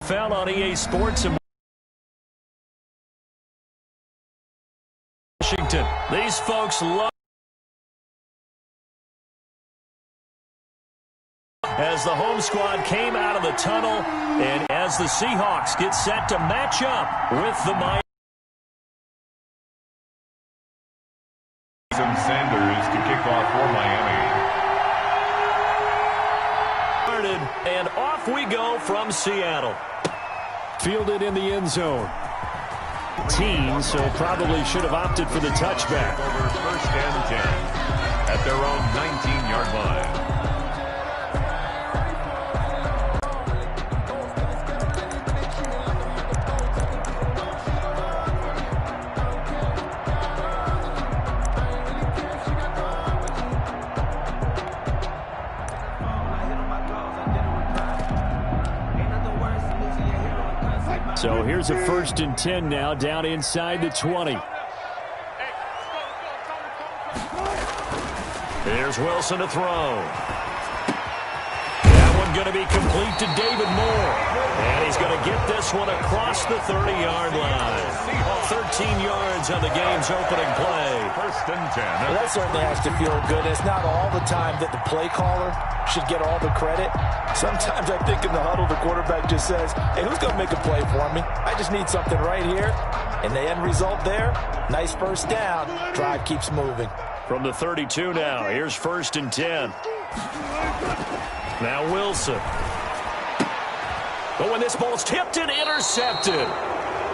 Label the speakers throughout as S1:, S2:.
S1: Found on EA Sports in Washington. These folks love as the home squad came out of the tunnel and as the Seahawks get set to match up with the Miami.
S2: Sanders to kick off for Miami.
S1: And off we go from Seattle.
S3: Fielded in the end zone. So probably should have opted for the touchback.
S2: Over 1st and 10 at their own 19-yard line.
S3: So here's a 1st and 10 now, down inside the 20.
S1: Here's Wilson to throw. That one going to be complete to David Moore. And he's going to get this one across the 30-yard line. 13 yards on the game's opening play.
S2: 1st and 10.
S4: Well, that certainly has to feel good. It's not all the time that the play caller should get all the credit. Sometimes I think in the huddle, the quarterback just says, hey, who's going to make a play for me? I just need something right here. And the end result there, nice 1st down. Drive keeps moving.
S1: From the 32 now, here's 1st and 10. Now Wilson. But when this ball's tipped and intercepted.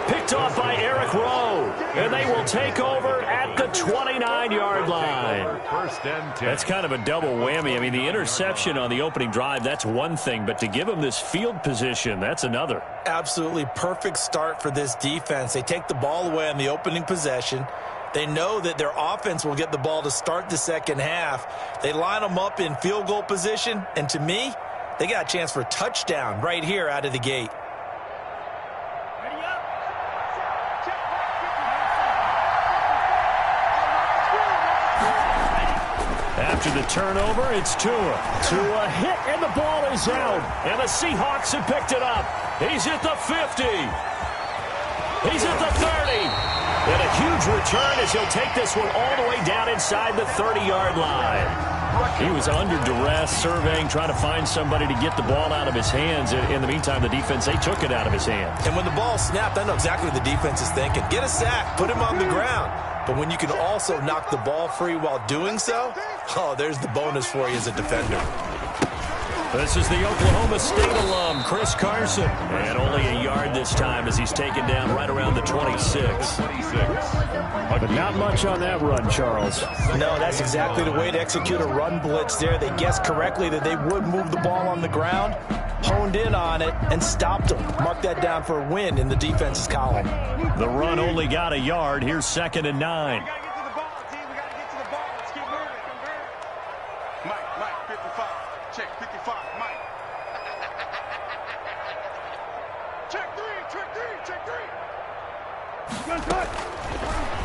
S1: Picked off by Eric Rowe. And they will take over at the 29-yard line.
S2: 1st and 10.
S1: That's kind of a double whammy. I mean, the interception on the opening drive, that's one thing. But to give them this field position, that's another.
S4: Absolutely perfect start for this defense. They take the ball away on the opening possession. They know that their offense will get the ball to start the second half. They line them up in field goal position. And to me, they got a chance for a touchdown right here out of the gate.
S1: After the turnover, it's Tua. Tua hit, and the ball is out. And the Seahawks have picked it up. He's at the 50. He's at the 30. And a huge return as he'll take this one all the way down inside the 30-yard line. He was under duress, surveying, trying to find somebody to get the ball out of his hands. In the meantime, the defense, they took it out of his hands.
S4: And when the ball snapped, I know exactly what the defense is thinking. Get a sack, put him on the ground. But when you can also knock the ball free while doing so, oh, there's the bonus for you as a defender.
S1: This is the Oklahoma State alum, Chris Carson. And only a yard this time as he's taken down right around the 26.
S3: But not much on that run, Charles.
S4: No, that's exactly the way to execute a run blitz there. They guessed correctly that they would move the ball on the ground, honed in on it, and stopped them. Mark that down for a win in the defense's column.
S1: The run only got a yard. Here's 2nd and 9.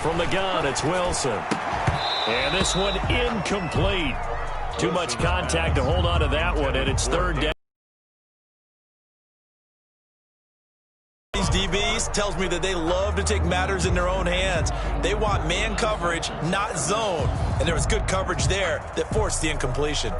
S1: From the gun, it's Wilson. And this one incomplete. Too much contact to hold on to that one, and it's 3rd down.
S4: These DBs tells me that they love to take matters in their own hands. They want man coverage, not zone. And there was good coverage there that forced the incompletion.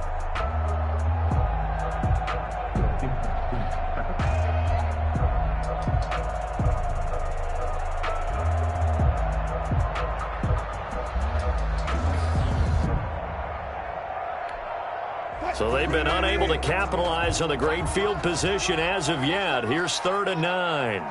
S1: So they've been unable to capitalize on the great field position as of yet. Here's 3rd and 9.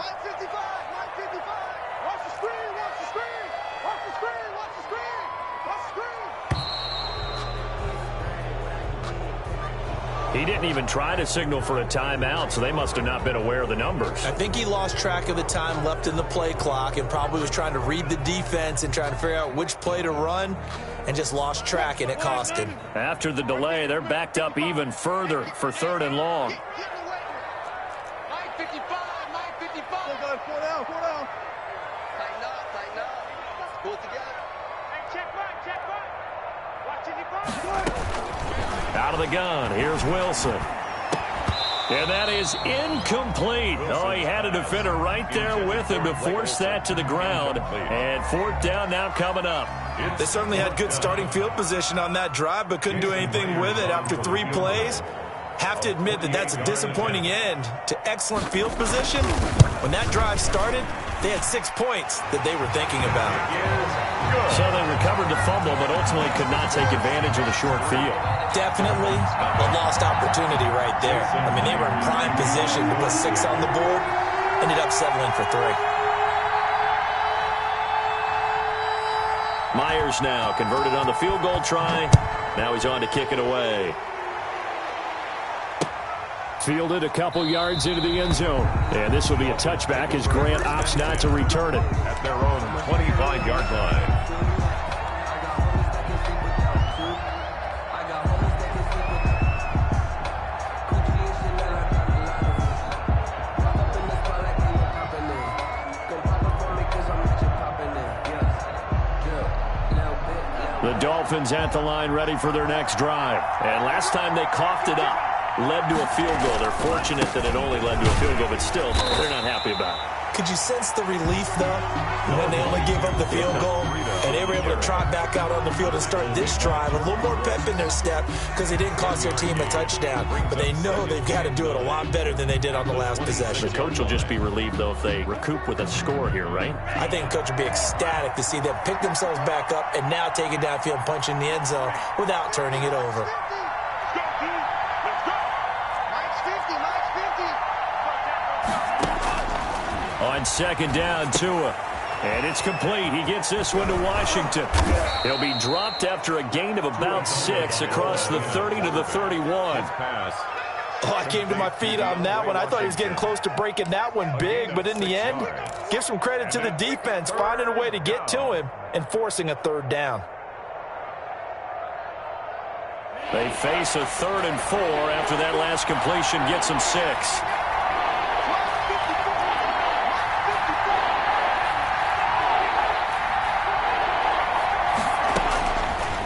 S1: He didn't even try to signal for a timeout, so they must have not been aware of the numbers.
S4: I think he lost track of the time left in the play clock and probably was trying to read the defense and trying to figure out which play to run and just lost track, and it cost him.
S1: After the delay, they're backed up even further for 3rd and long. Out of the gun, here's Wilson.
S3: And that is incomplete. Oh, he had a defender right there with him to force that to the ground. And fourth down now coming up.
S4: They certainly had good starting field position on that drive, but couldn't do anything with it after 3 plays. Have to admit that that's a disappointing end to excellent field position. When that drive started, they had 6 points that they were thinking about.
S3: So they recovered the fumble, but ultimately could not take advantage of the short field.
S4: Definitely a lost opportunity right there. I mean, they were in prime position to put 6 on the board, ended up settling for 3.
S3: Myers now converted on the field goal try. Now he's on to kick it away. Fielded a couple yards into the end zone. And this will be a touchback as Grant opts not to return it.
S2: At their own 25-yard line.
S3: The Dolphins at the line ready for their next drive. And last time they coughed it up. Led to a field goal. They're fortunate that it only led to a field goal, but still, they're not happy about it.
S4: Could you sense the relief, though, when they only gave up the field goal and they were able to trot back out on the field and start this drive? A little more pep in their step because they didn't cost their team a touchdown, but they know they've got to do it a lot better than they did on the last possession.
S3: The coach will just be relieved, though, if they recoup with a score here, right?
S4: I think the coach will be ecstatic to see them pick themselves back up and now take it downfield and punch in the end zone without turning it over.
S3: On second down, Tua. And it's complete. He gets this one to Washington. He'll be dropped after a gain of about 6 across the 30 to the 31.
S4: Oh, I came to my feet on that one. I thought he was getting close to breaking that one big, but in the end, give some credit to the defense, finding a way to get to him and forcing a 3rd down.
S3: They face a 3rd and 4 after that last completion gets them 6.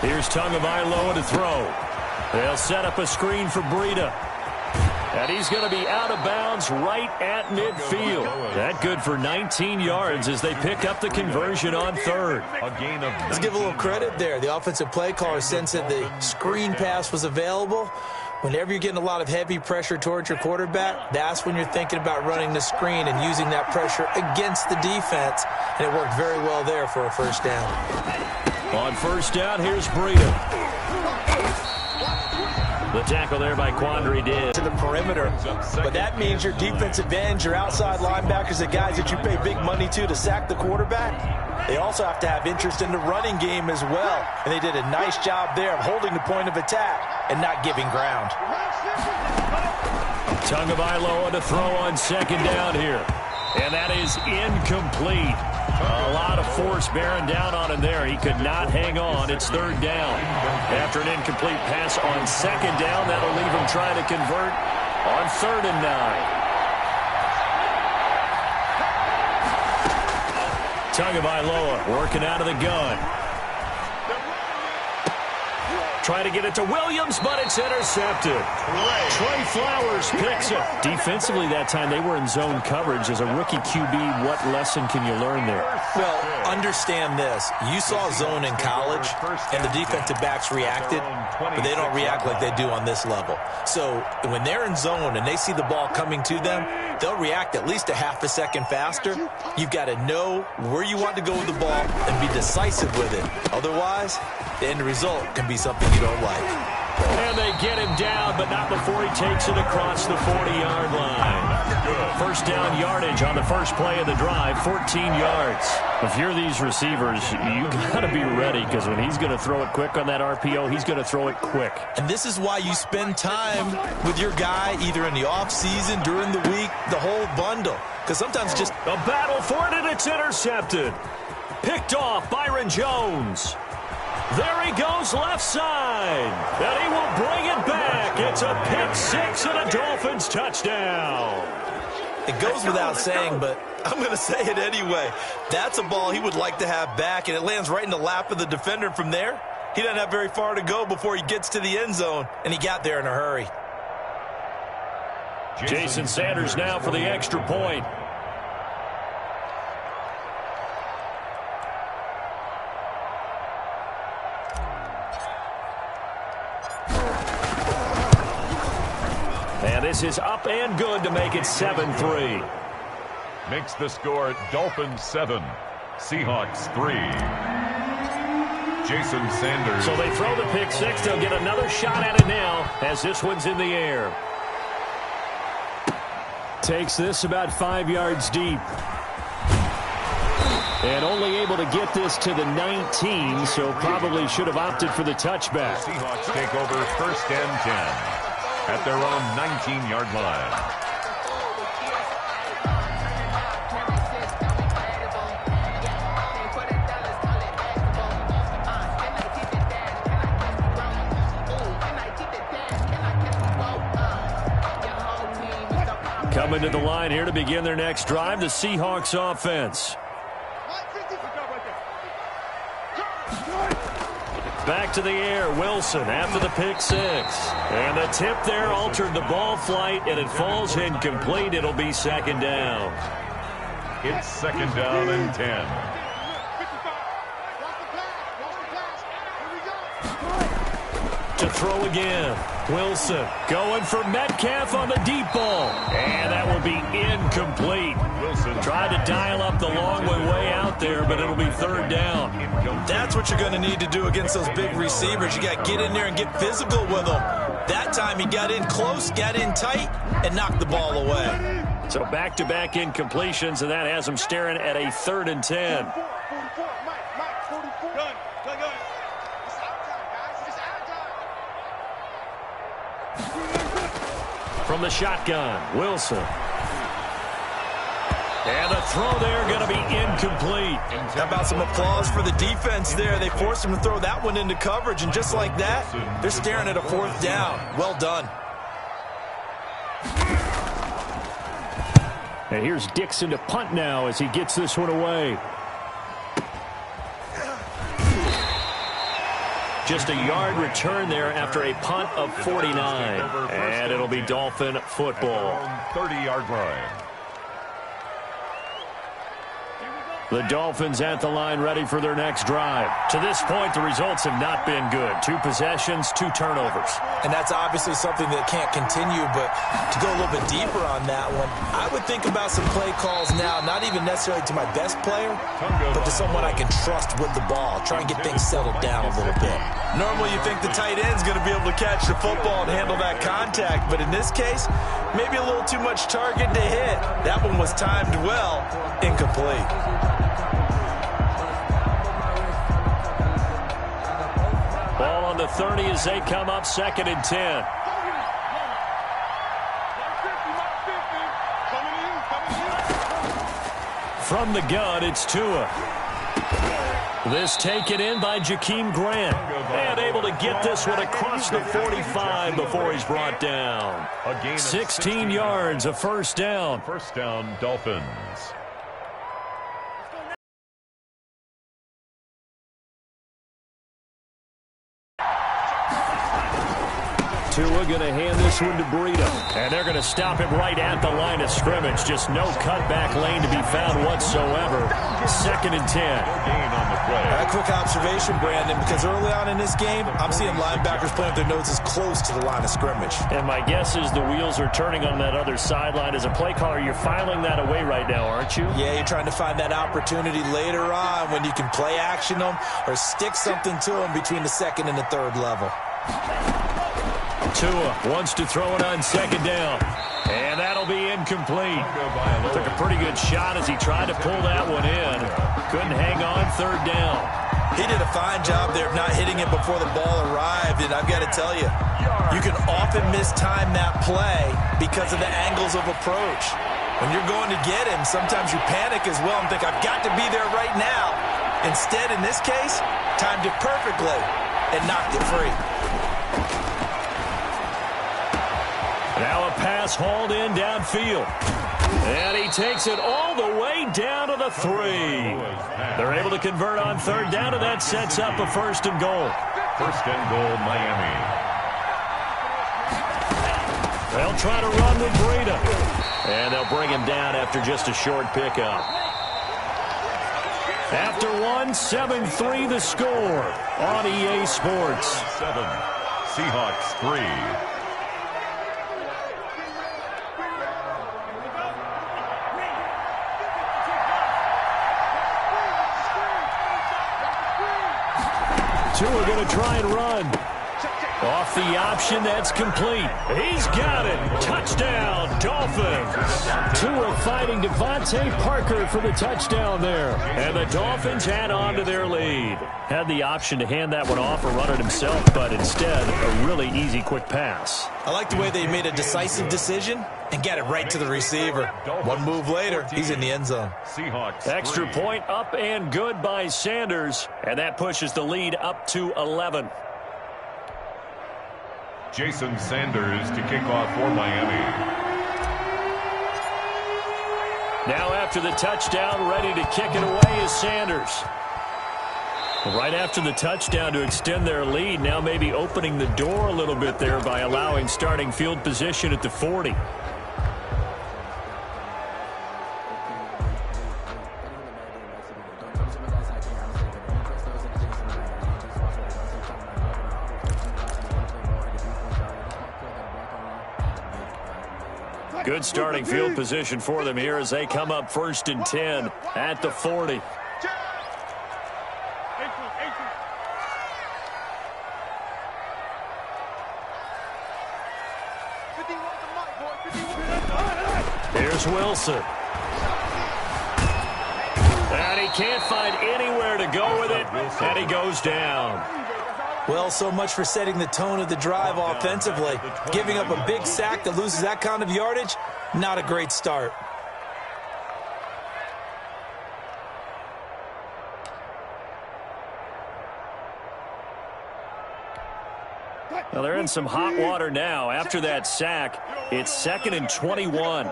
S3: Here's Tagovailoa to throw. They'll set up a screen for Breida. And he's going to be out of bounds right at midfield. That good for 19 yards as they pick up the conversion on 3rd.
S4: Let's give a little credit there. The offensive play caller sensed that the screen pass was available. Whenever you're getting a lot of heavy pressure towards your quarterback, that's when you're thinking about running the screen and using that pressure against the defense. And it worked very well there for a 1st down.
S3: On 1st down, here's Breida. The tackle there by Quandre did.
S4: To the perimeter, but that means your defensive ends, your outside linebackers, the guys that you pay big money to sack the quarterback, they also have to have interest in the running game as well. And they did a nice job there of holding the point of attack and not giving ground.
S3: Tagovailoa to throw on 2nd down here. And that is incomplete. A lot of force bearing down on him there. He could not hang on. It's 3rd down. After an incomplete pass on 2nd down, that'll leave him trying to convert on 3rd and 9. Tagovailoa working out of the gun. Try to get it to Williams, but it's intercepted. Trey Flowers picks it. Defensively that time, they were in zone coverage. As a rookie QB, what lesson can you learn there?
S4: Well, understand this. You saw zone in college, and the defensive backs reacted, but they don't react like they do on this level. So when they're in zone and they see the ball coming to them, they'll react at least a half a second faster. You've got to know where you want to go with the ball and be decisive with it. Otherwise, the end result can be something you don't like.
S3: And they get him down, but not before he takes it across the 40-yard line. 1st down yardage on the first play of the drive, 14 yards. If you're these receivers, you got to be ready, because when he's going to throw it quick on that RPO, he's going to throw it quick.
S4: And this is why you spend time with your guy either in the offseason, during the week, the whole bundle. Because sometimes just
S3: a battle for it, and it's intercepted. Picked off Byron Jones. There he goes left side. And he will bring it back. It's a pick 6 and a Dolphins touchdown.
S4: It goes without saying, but I'm going to say it anyway. That's a ball he would like to have back, and it lands right in the lap of the defender from there. He doesn't have very far to go before he gets to the end zone, and he got there in a hurry.
S3: Jason Sanders now for the extra point. And this is up and good to make it 7-3.
S2: Makes the score Dolphins 7, Seahawks 3. Jason Sanders.
S3: So they throw the pick six. They'll get another shot at it now as this one's in the air. Takes this about 5 yards deep. And only able to get this to the 19, so probably should have opted for the touchback.
S2: The Seahawks take over 1st and 10 at their own 19-yard line.
S3: Coming to the line here to begin their next drive, the Seahawks offense. Back to the air, Wilson after the pick six. And the tip there altered the ball flight, and it falls incomplete. It'll be 2nd down.
S2: It's 2nd down and 10.
S3: To throw again. Wilson going for Metcalf on the deep ball. And that will be incomplete. Wilson tried to dial up the long way out there, but it'll be 3rd down.
S4: That's what you're going to need to do against those big receivers. You got to get in there and get physical with them. That time he got in close, got in tight, and knocked the ball away.
S3: So back-to-back incompletions, and that has him staring at a 3rd and 10. From the shotgun, Wilson. And the throw there going to be incomplete.
S4: How about some applause for the defense there? They forced him to throw that one into coverage, and just like that, they're staring at a 4th down. Well done.
S3: And here's Dixon to punt now as he gets this one away. Just a yard return there after a punt of 49. And it'll be Dolphin football.
S2: 30-yard line.
S3: The Dolphins at the line ready for their next drive. To this point, the results have not been good. 2 possessions, 2 turnovers.
S4: And that's obviously something that can't continue, but to go a little bit deeper on that one, I would think about some play calls now, not even necessarily to my best player, but to someone I can trust with the ball. Try and get things settled down a little bit. Normally you think the tight end's going to be able to catch the football and handle that contact, but in this case, maybe a little too much target to hit. That one was timed well, incomplete.
S3: Ball on the 30 as they come up 2nd and 10. From the gun, it's Tua. This taken in by Jakeem Grant. And able to get this one across the 45 before he's brought down. 16 yards, a 1st down.
S2: 1st down, Dolphins.
S3: Tua going to hand this one to Breida. And they're going to stop him right at the line of scrimmage. Just no cutback lane to be found whatsoever. 2nd and 10.
S2: Gain on the play.
S4: A quick observation, Brandon, because early on in this game, I'm seeing linebackers playing with their noses close to the line of scrimmage.
S3: And my guess is the wheels are turning on that other sideline. As a play caller, you're filing that away right now, aren't you?
S4: Yeah, you're trying to find that opportunity later on when you can play action them or stick something to them between the 2nd and the 3rd level.
S3: Tua wants to throw it on 2nd down. And that'll be incomplete. Took a pretty good shot as he tried to pull that one in. Couldn't hang on 3rd down.
S4: He did a fine job there of not hitting it before the ball arrived. And I've got to tell you, you can often mistime that play because of the angles of approach. When you're going to get him, sometimes you panic as well and think, I've got to be there right now. Instead, in this case, timed it perfectly and knocked it free.
S3: Now a pass hauled in downfield. And he takes it all the way down to the 3. They're able to convert on 3rd down, and that sets up a 1st and goal.
S2: 1st and goal, Miami.
S3: They'll try to run with Breida. And they'll bring him down after just a short pickup. After 7-3 the score on EA Sports.
S2: 7, Seahawks 3.
S3: Tua going to try and run. Off the option, that's complete. He's got it. Touchdown, Dolphins. Tua fighting Devontae Parker for the touchdown there. And the Dolphins add on to their lead. Had the option to hand that one off or run it himself, but instead, a really easy, quick pass.
S4: I like the way they made a decisive decision and got it right to the receiver. One move later, he's in the end zone.
S2: Seahawks
S3: Extra
S2: 3.
S3: point up and good by Sanders. And that pushes the lead up to 11.
S2: Jason Sanders to kick off for Miami.
S3: Now after the touchdown, ready to kick it away is Sanders. Right after the touchdown to extend their lead, now maybe opening the door a little bit there by allowing starting field position at the 40. Good starting field position for them here as they come up 1st and 10 at the 40. Here's Wilson. And he can't find anywhere to go with it, and he goes down.
S4: Well, so much for setting the tone of the drive offensively. Giving up a big sack that loses that kind of yardage, not a great start.
S3: Well, they're in some hot water now. After that sack, it's 2nd and 21.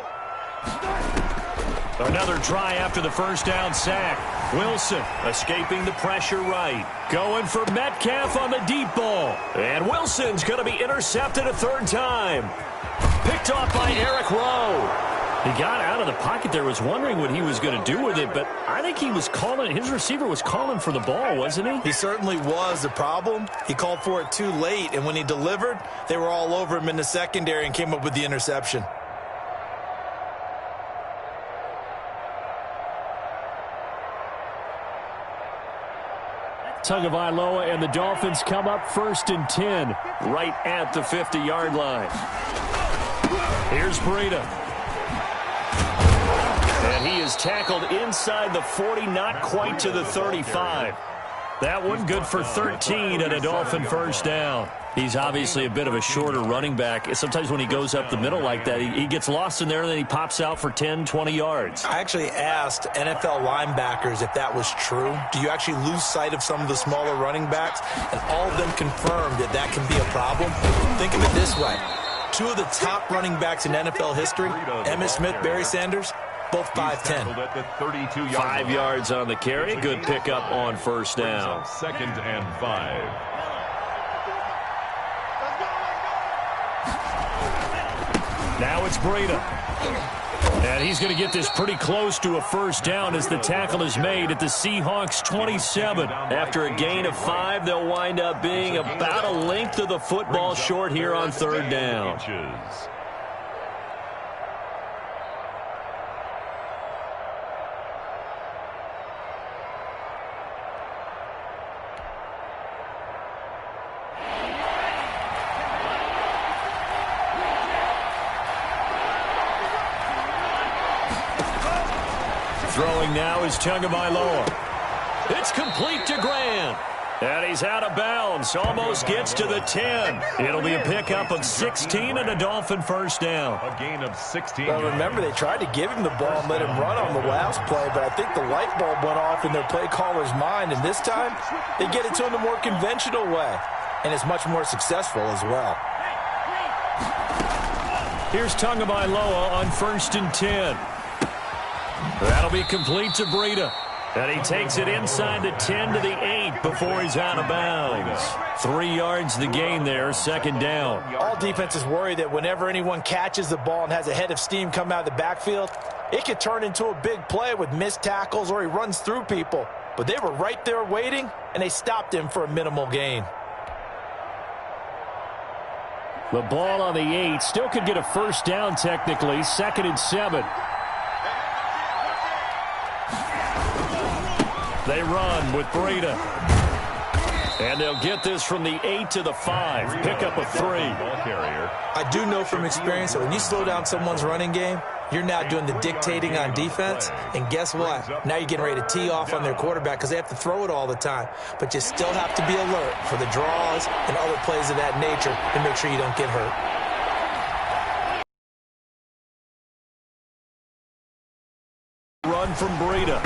S3: Another try after the first down sack. Wilson escaping the pressure right. Going for Metcalf on the deep ball. And Wilson's going to be intercepted a 3rd time. Picked off by Eric Rowe. He got out of the pocket there, was wondering what he was going to do with it, but I think he was calling, his receiver was calling for the ball, wasn't he?
S4: He certainly was. The problem, he called for it too late, and when he delivered, they were all over him in the secondary and came up with the interception.
S3: Tagovailoa and the Dolphins come up 1st and 10 right at the 50-yard line. Here's Breida. And he is tackled inside the 40, not quite to the 35. That one good for 13 and a Dolphin first down. He's obviously a bit of a shorter running back. Sometimes when he goes up the middle like that, he gets lost in there and then he pops out for 10, 20 yards.
S4: I actually asked NFL linebackers if that was true. Do you actually lose sight of some of the smaller running backs? And all of them confirmed that that can be a problem. Think of it this way. 2 of the top running backs in NFL history, Emmitt Smith, Barry Sanders, both 5'10".
S3: 5 yards on the carry. Good pickup on first down.
S2: 2nd and 5.
S3: Now it's Breida. And he's going to get this pretty close to a first down as the tackle is made at the Seahawks 27. After a gain of 5, they'll wind up being about a length of the football short here on 3rd down. Throwing now is Tagovailoa. It's complete to Grant. And he's out of bounds. Almost gets to the 10. It'll be a pickup of 16 and a Dolphin first down.
S2: A gain of 16.
S4: Well, remember, they tried to give him the ball and let him run on the last play, but I think the light bulb went off in their play caller's mind, and this time they get it to him the more conventional way, and it's much more successful as well.
S3: Here's Tagovailoa on 1st and 10. That'll be complete to Breida. And he takes it inside the 10 to the 8 before he's out of bounds. 3 yards the gain there, second down.
S4: All defenses worry that whenever anyone catches the ball and has a head of steam come out of the backfield, it could turn into a big play with missed tackles or he runs through people. But they were right there waiting, and they stopped him for a minimal gain.
S3: The ball on the 8. Still could get a first down technically. 2nd and 7. They run with Breida. And they'll get this from the 8 to the 5. Pick up a 3.
S4: I do know from experience that when you slow down someone's running game, you're now doing the dictating on defense. And guess what? Now you're getting ready to tee off on their quarterback because they have to throw it all the time. But you still have to be alert for the draws and other plays of that nature to make sure you don't get hurt.
S3: Run from Breida.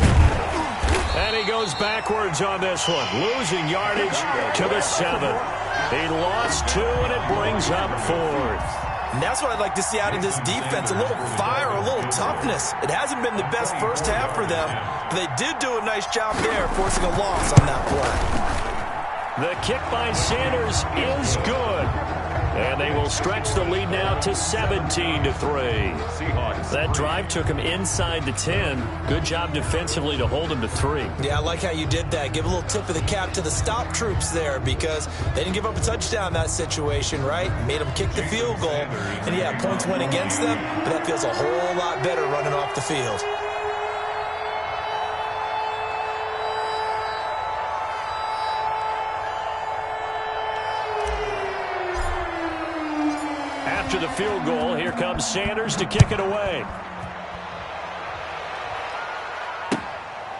S3: And he goes backwards on this one, losing yardage to the 7. He lost 2, and it brings up 4th.
S4: And that's what I'd like to see out of this defense, a little fire, a little toughness. It hasn't been the best first half for them, but they did do a nice job there, forcing a loss on that play.
S3: The kick by Sanders is good. And they will stretch the lead now to 17 to 3. That drive took him inside the 10. Good job defensively to hold him to 3.
S4: Yeah, I like how you did that. Give a little tip of the cap to the stop troops there because they didn't give up a touchdown in that situation, right? Made them kick the field goal. And, yeah, points went against them, but that feels a whole lot better running off the field.
S3: After the field goal, here comes Sanders to kick it away.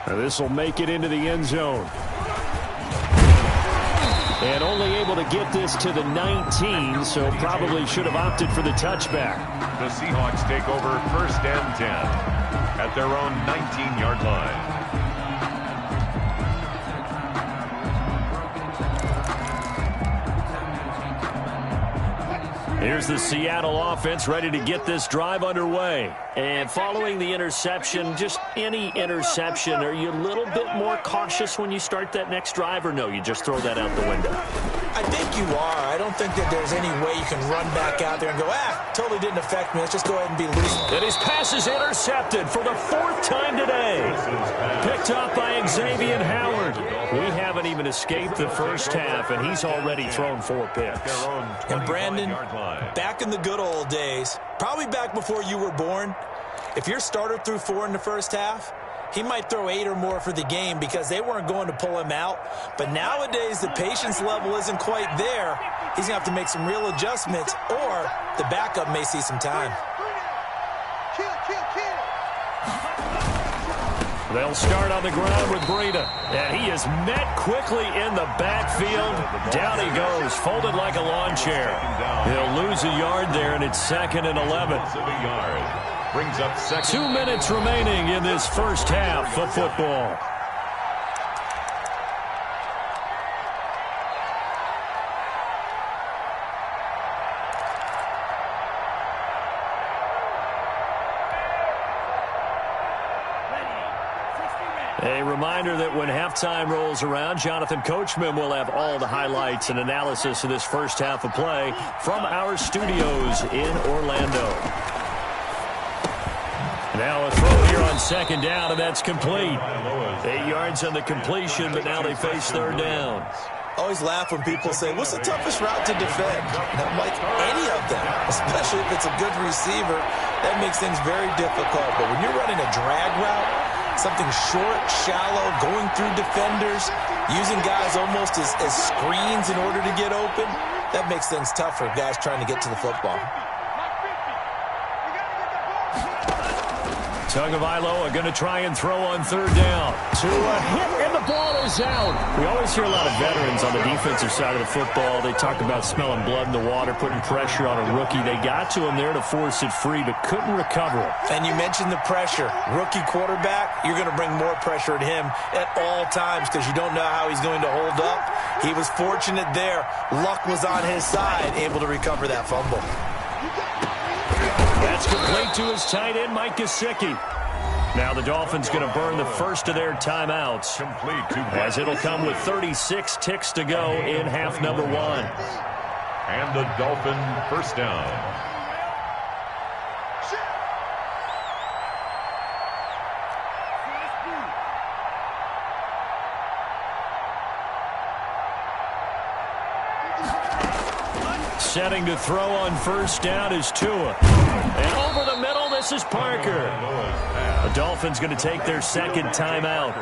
S3: This will make it into the end zone. And only able to get this to the 19, so probably should have opted for the touchback.
S2: The Seahawks take over 1st and 10 at their own 19-yard line.
S3: Here's the Seattle offense ready to get this drive underway. And following the interception, just any interception, are you a little bit more cautious when you start that next drive, or no, you just throw that out the window?
S4: I think you are. I don't think that there's any way you can run back out there and go, totally didn't affect me. Let's just go ahead and be loose.
S3: And his pass is intercepted for the 4th time today. Picked up by Xavier Howard. We haven't even escaped the first half, and he's already thrown 4 picks.
S4: And Brandon, back in the good old days, probably back before you were born, if your starter threw 4 in the first half, he might throw 8 or more for the game because they weren't going to pull him out. But nowadays, the patience level isn't quite there. He's going to have to make some real adjustments, or the backup may see some time.
S3: They'll start on the ground with Breida. And he is met quickly in the backfield. Down he goes, folded like a lawn chair. He'll lose a yard there, and it's 2nd and 11.
S2: Brings up
S3: 2 minutes remaining in this first half of football. A reminder that when halftime rolls around, Jonathan Coachman will have all the highlights and analysis of this first half of play from our studios in Orlando. Now a throw here on 2nd down, and that's complete. 8 yards on the completion, but now they face 3rd down.
S4: Always laugh when people say, what's the toughest route to defend? And I'm like, any of them, especially if it's a good receiver. That makes things very difficult. But when you're running a drag route, something short, shallow, going through defenders, using guys almost as screens in order to get open, that makes things tough for guys trying to get to the football.
S3: Tagovailoa going to try and throw on 3rd down. To a hit, and the ball is out. We always hear a lot of veterans on the defensive side of the football. They talk about smelling blood in the water, putting pressure on a rookie. They got to him there to force it free, but couldn't recover it.
S4: And you mentioned the pressure. Rookie quarterback, you're going to bring more pressure at him at all times because you don't know how he's going to hold up. He was fortunate there. Luck was on his side, able to recover that fumble.
S3: That's complete to his tight end, Mike Gesicki. Now the Dolphins going to burn the first of their timeouts, as it'll come with 36 ticks to go in half number 1.
S2: And the Dolphin first down.
S3: Setting to throw on first down is Tua. And over the middle, this is Parker. The Dolphins going to take their second timeout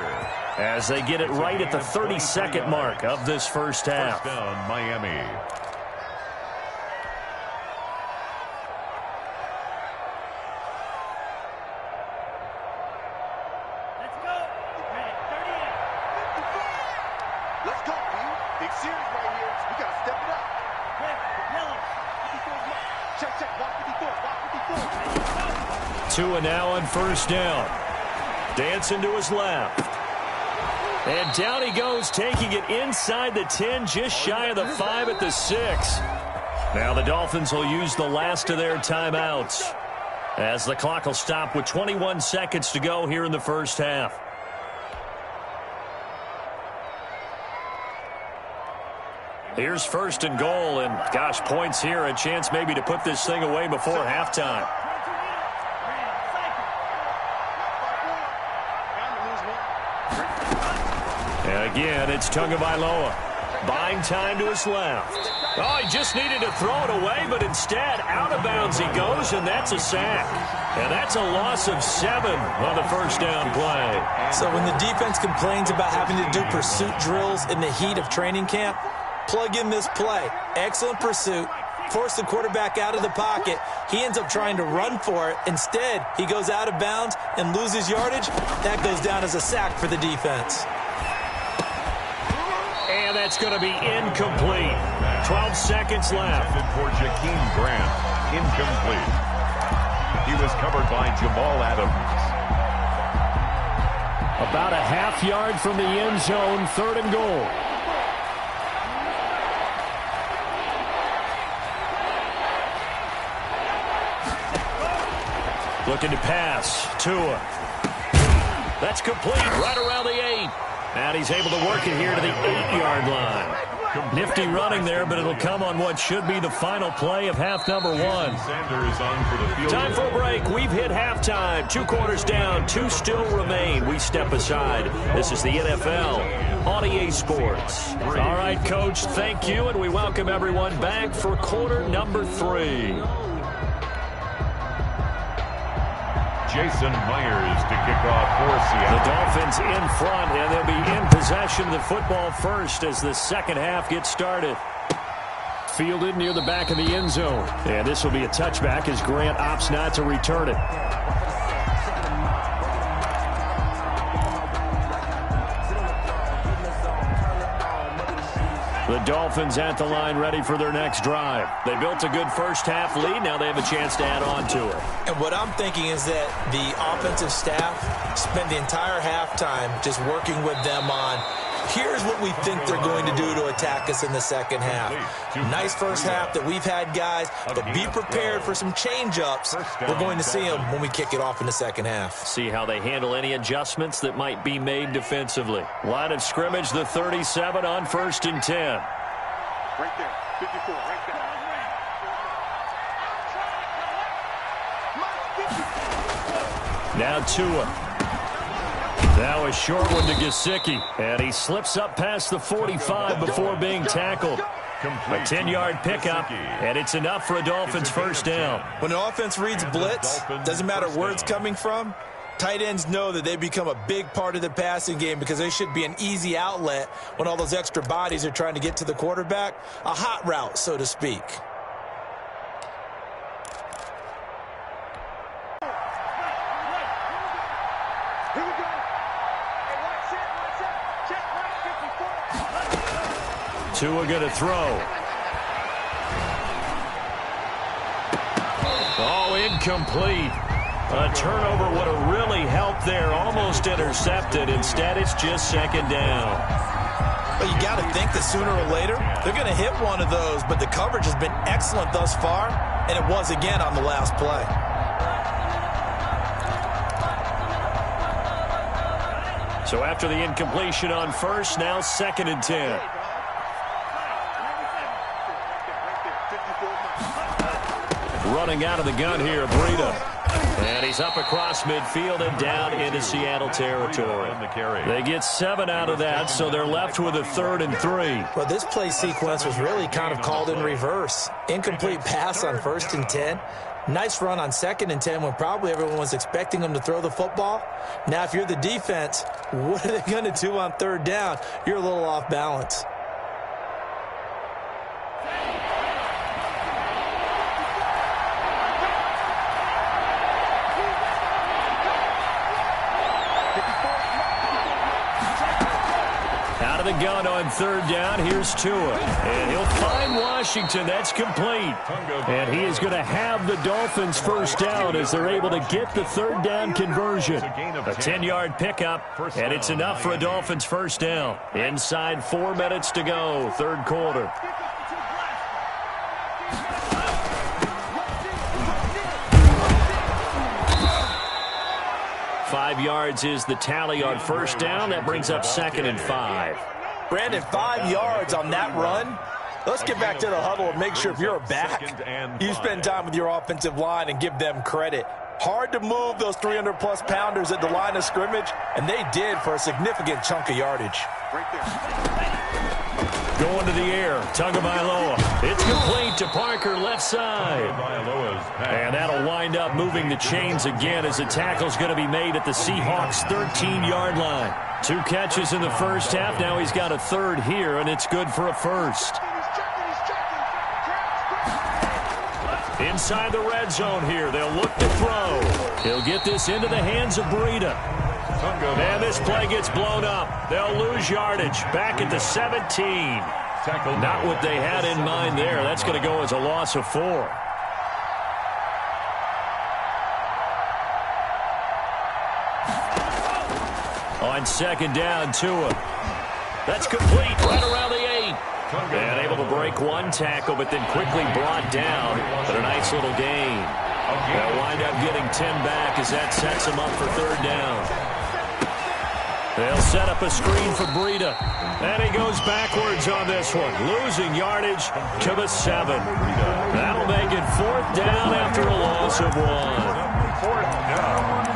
S3: as they get it right at the 32nd mark of this first half.
S2: First down, Miami.
S5: Let's go, dude. Big series right here. We got to step it up.
S3: Tua now on first down. Dancing to his left. And down he goes, taking it inside the 10, just shy of the 5 at the 6. Now the Dolphins will use the last of their timeouts, as the clock will stop with 21 seconds to go here in the first half. Here's first and goal, and gosh, points here, a chance maybe to put this thing away before halftime. And again, it's Tagovailoa, buying time to his left. Oh, he just needed to throw it away, but instead, out of bounds he goes, and that's a sack. And that's a loss of 7 on the first down play.
S4: So when the defense complains about having to do pursuit drills in the heat of training camp, plug in this play. Excellent pursuit. Force the quarterback out of the pocket. He ends up trying to run for it. Instead, he goes out of bounds and loses yardage. That goes down as a sack for the defense.
S3: And that's going to be incomplete. 12 seconds left.
S2: For Jakeem Grant, incomplete. He was covered by Jamal Adams.
S3: About a half yard from the end zone, third and goal. Looking to pass. Tua. That's complete right around the 8. And he's able to work it here to the 8-yard line. Nifty running there, but it'll come on what should be the final play of half number 1.
S2: Sanders on for the field.
S3: Time for a break. We've hit halftime. 2 quarters down. 2 still remain. We step aside. This is the NFL on EA Sports. All right, Coach, thank you, and we welcome everyone back for quarter number 3.
S2: Jason Myers to kick off for Seattle.
S3: The Dolphins in front, and they'll be in possession of the football first as the second half gets started. Fielded near the back of the end zone. And this will be a touchback as Grant opts not to return it. The Dolphins at the line ready for their next drive. They built a good first half lead. Now they have a chance to add on to it.
S4: And what I'm thinking is that the offensive staff spent the entire halftime just working with them on, here's what we think they're going to do to attack us in the second half. Nice first half that we've had, guys, but be prepared for some change-ups. We're going to see them when we kick it off in the second half.
S3: See how they handle any adjustments that might be made defensively. Line of scrimmage, the 37 on first and 10.
S5: Right there, 54, right there.
S3: Now Tua. Now a short one to Gesicki, and he slips up past the 45 before being tackled. A 10-yard pickup, and it's enough for a Dolphins first down.
S4: When an offense reads blitz, doesn't matter where it's coming from, tight ends know that they become a big part of the passing game because they should be an easy outlet when all those extra bodies are trying to get to the quarterback. A hot route, so to speak.
S3: Tua going to throw. Oh, incomplete. A turnover would have really helped there. Almost intercepted. Instead, it's just second down.
S4: Well, you got to think that sooner or later, they're going to hit one of those. But the coverage has been excellent thus far, and it was again on the last play.
S3: So after the incompletion on first, now 2nd and 10. Running out of the gun here, Breida. And he's up across midfield and down into Seattle territory. They get 7 out of that, so they're left with a 3rd and 3.
S4: Well, this play sequence was really kind of called in reverse. Incomplete pass on 1st and 10. Nice run on 2nd and 10 when probably everyone was expecting them to throw the football. Now, if you're the defense, what are they going to do on 3rd down? You're a little off balance.
S3: Out of the gun on 3rd down, here's Tua. And he'll find Washington. That's complete. And he is going to have the Dolphins 1st down as they're able to get the 3rd down conversion. A 10-yard pickup, and it's enough for a Dolphins 1st down. Inside 4 minutes to go, 3rd quarter. Five yards is the tally on 1st down. That brings up 2nd and 5.
S4: Brandon, 5 yards on that run. Let's get back to the huddle and make sure if you're a back, you spend time with your offensive line and give them credit. Hard to move those 300-plus pounders at the line of scrimmage, and they did for a significant chunk of yardage.
S3: Going to the air, Tagovailoa. It's complete to Parker, left side. And that'll wind up moving the chains again as the tackle's going to be made at the Seahawks' 13-yard line. 2 catches in the 1st half. Now he's got a 3rd here, and it's good for a 1st. Inside the red zone here. They'll look to throw. He'll get this into the hands of Breida. And this play gets blown up. They'll lose yardage. Back at the 17. Not what they had in mind there. That's going to go as a loss of 4. On 2nd down, Tua. That's complete right around the 8. And able to break 1 tackle, but then quickly brought down. But a nice little gain. They'll wind up getting 10 back as that sets them up for 3rd down. They'll set up a screen for Breida. And he goes backwards on this one, losing yardage to the 7. That'll make it 4th down after a loss of 1.
S2: 4th down.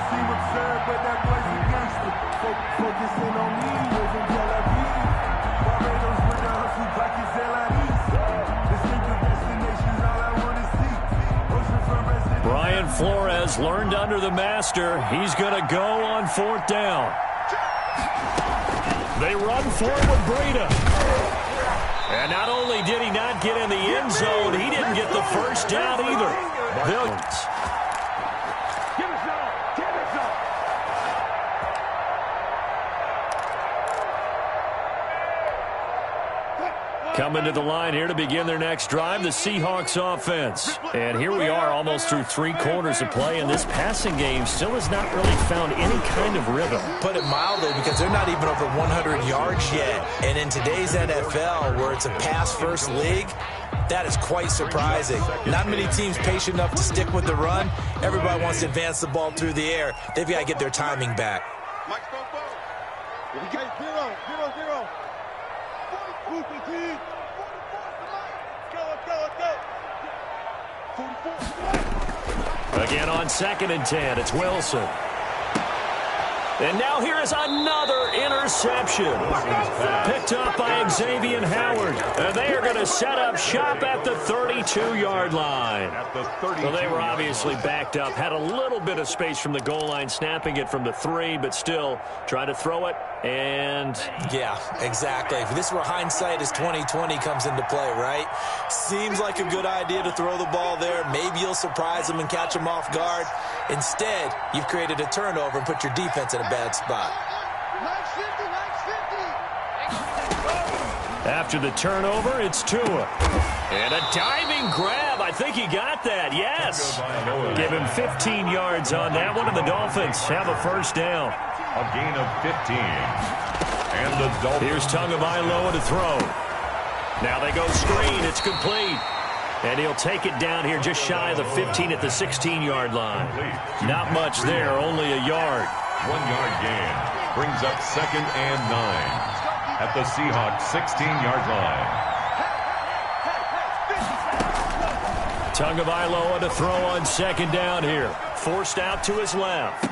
S3: Brian Flores learned under the master. He's going to go on 4th down. They run forward with Breida. And not only did he not get in the end zone, he didn't get the 1st down either. Billions. Coming to the line here to begin their next drive, the Seahawks offense. And here we are almost through 3 quarters of play, and this passing game still has not really found any kind of rhythm.
S4: Put it mildly, because they're not even over 100 yards yet. And in today's NFL, where it's a pass-first league, that is quite surprising. Not many teams patient enough to stick with the run. Everybody wants to advance the ball through the air. They've got to get their timing back.
S5: We got 0-0-0.
S3: Again on 2nd and 10, it's Wilson. And now here is another interception. Picked up by Xavier Howard. And they are going to set up shop at the 32-yard line. So they were obviously backed up. Had a little bit of space from the goal line, snapping it from the 3, but still trying to throw it. And
S4: yeah, exactly. This is where hindsight is 20/20 comes into play, right? Seems like a good idea to throw the ball there. Maybe you'll surprise them and catch them off guard. Instead, you've created a turnover and put your defense in a bad spot.
S3: After the turnover, it's Tua. And a diving grab. I think he got that. Yes. Give him 15 yards on that one, and the Dolphins have a 1st down.
S2: A gain of 15. And the Dolphins.
S3: Here's Tagovailoa to throw. Now they go screen. It's complete. And he'll take it down here just shy of the 15 at the 16-yard line. Not much there, only a yard.
S2: 1 yard gain. Brings up 2nd and 9 at the Seahawks 16-yard line.
S3: Tagovailoa to throw on 2nd down here. Forced out to his left.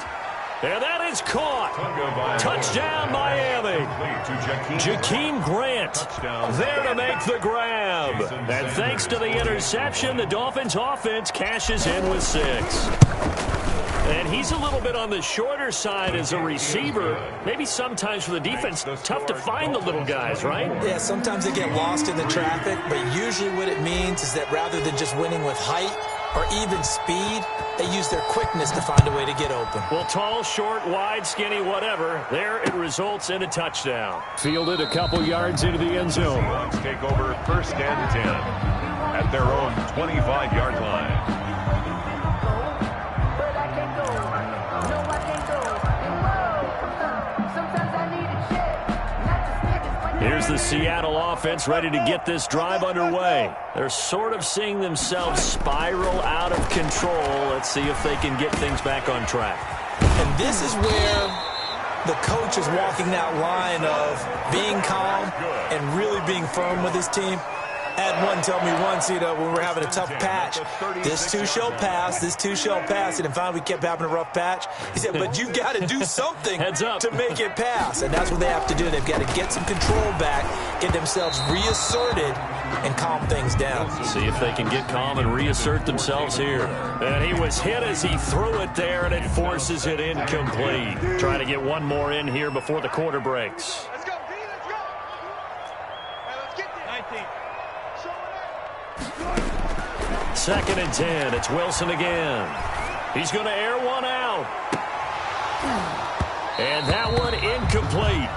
S3: And that is caught. Touchdown, Miami. Jakeem Grant there to make the grab. And thanks to the interception, the Dolphins offense cashes in with 6. And he's a little bit on the shorter side as a receiver. Maybe sometimes for the defense, tough to find the little guys, right?
S4: Yeah, sometimes they get lost in the traffic, but usually what it means is that rather than just winning with height or even speed, they use their quickness to find a way to get open.
S3: Well, tall, short, wide, skinny, whatever, there it results in a touchdown. Fielded a couple yards into the end zone.
S2: Seahawks take over 1st and 10 at their own 25-yard line.
S3: Here's the Seattle offense ready to get this drive underway. They're sort of seeing themselves spiral out of control. Let's see if they can get things back on track.
S4: And this is where the coach is walking that line of being calm and really being firm with his team. Had one tell me once, when we were having a tough patch, this too shall pass, this too shall pass. And then finally we kept having a rough patch. He said, but you've got to do something to make it pass. And that's what they have to do. They've got to get some control back, get themselves reasserted, and calm things down.
S3: See if they can get calm and reassert themselves here. And he was hit as he threw it there, and it forces it incomplete. Trying to get one more in here before the quarter breaks.
S5: Let's go, D, let's go. Hey, let's get there. 19.
S3: 2nd and 10. It's Wilson again. He's going to air one out. And that one incomplete.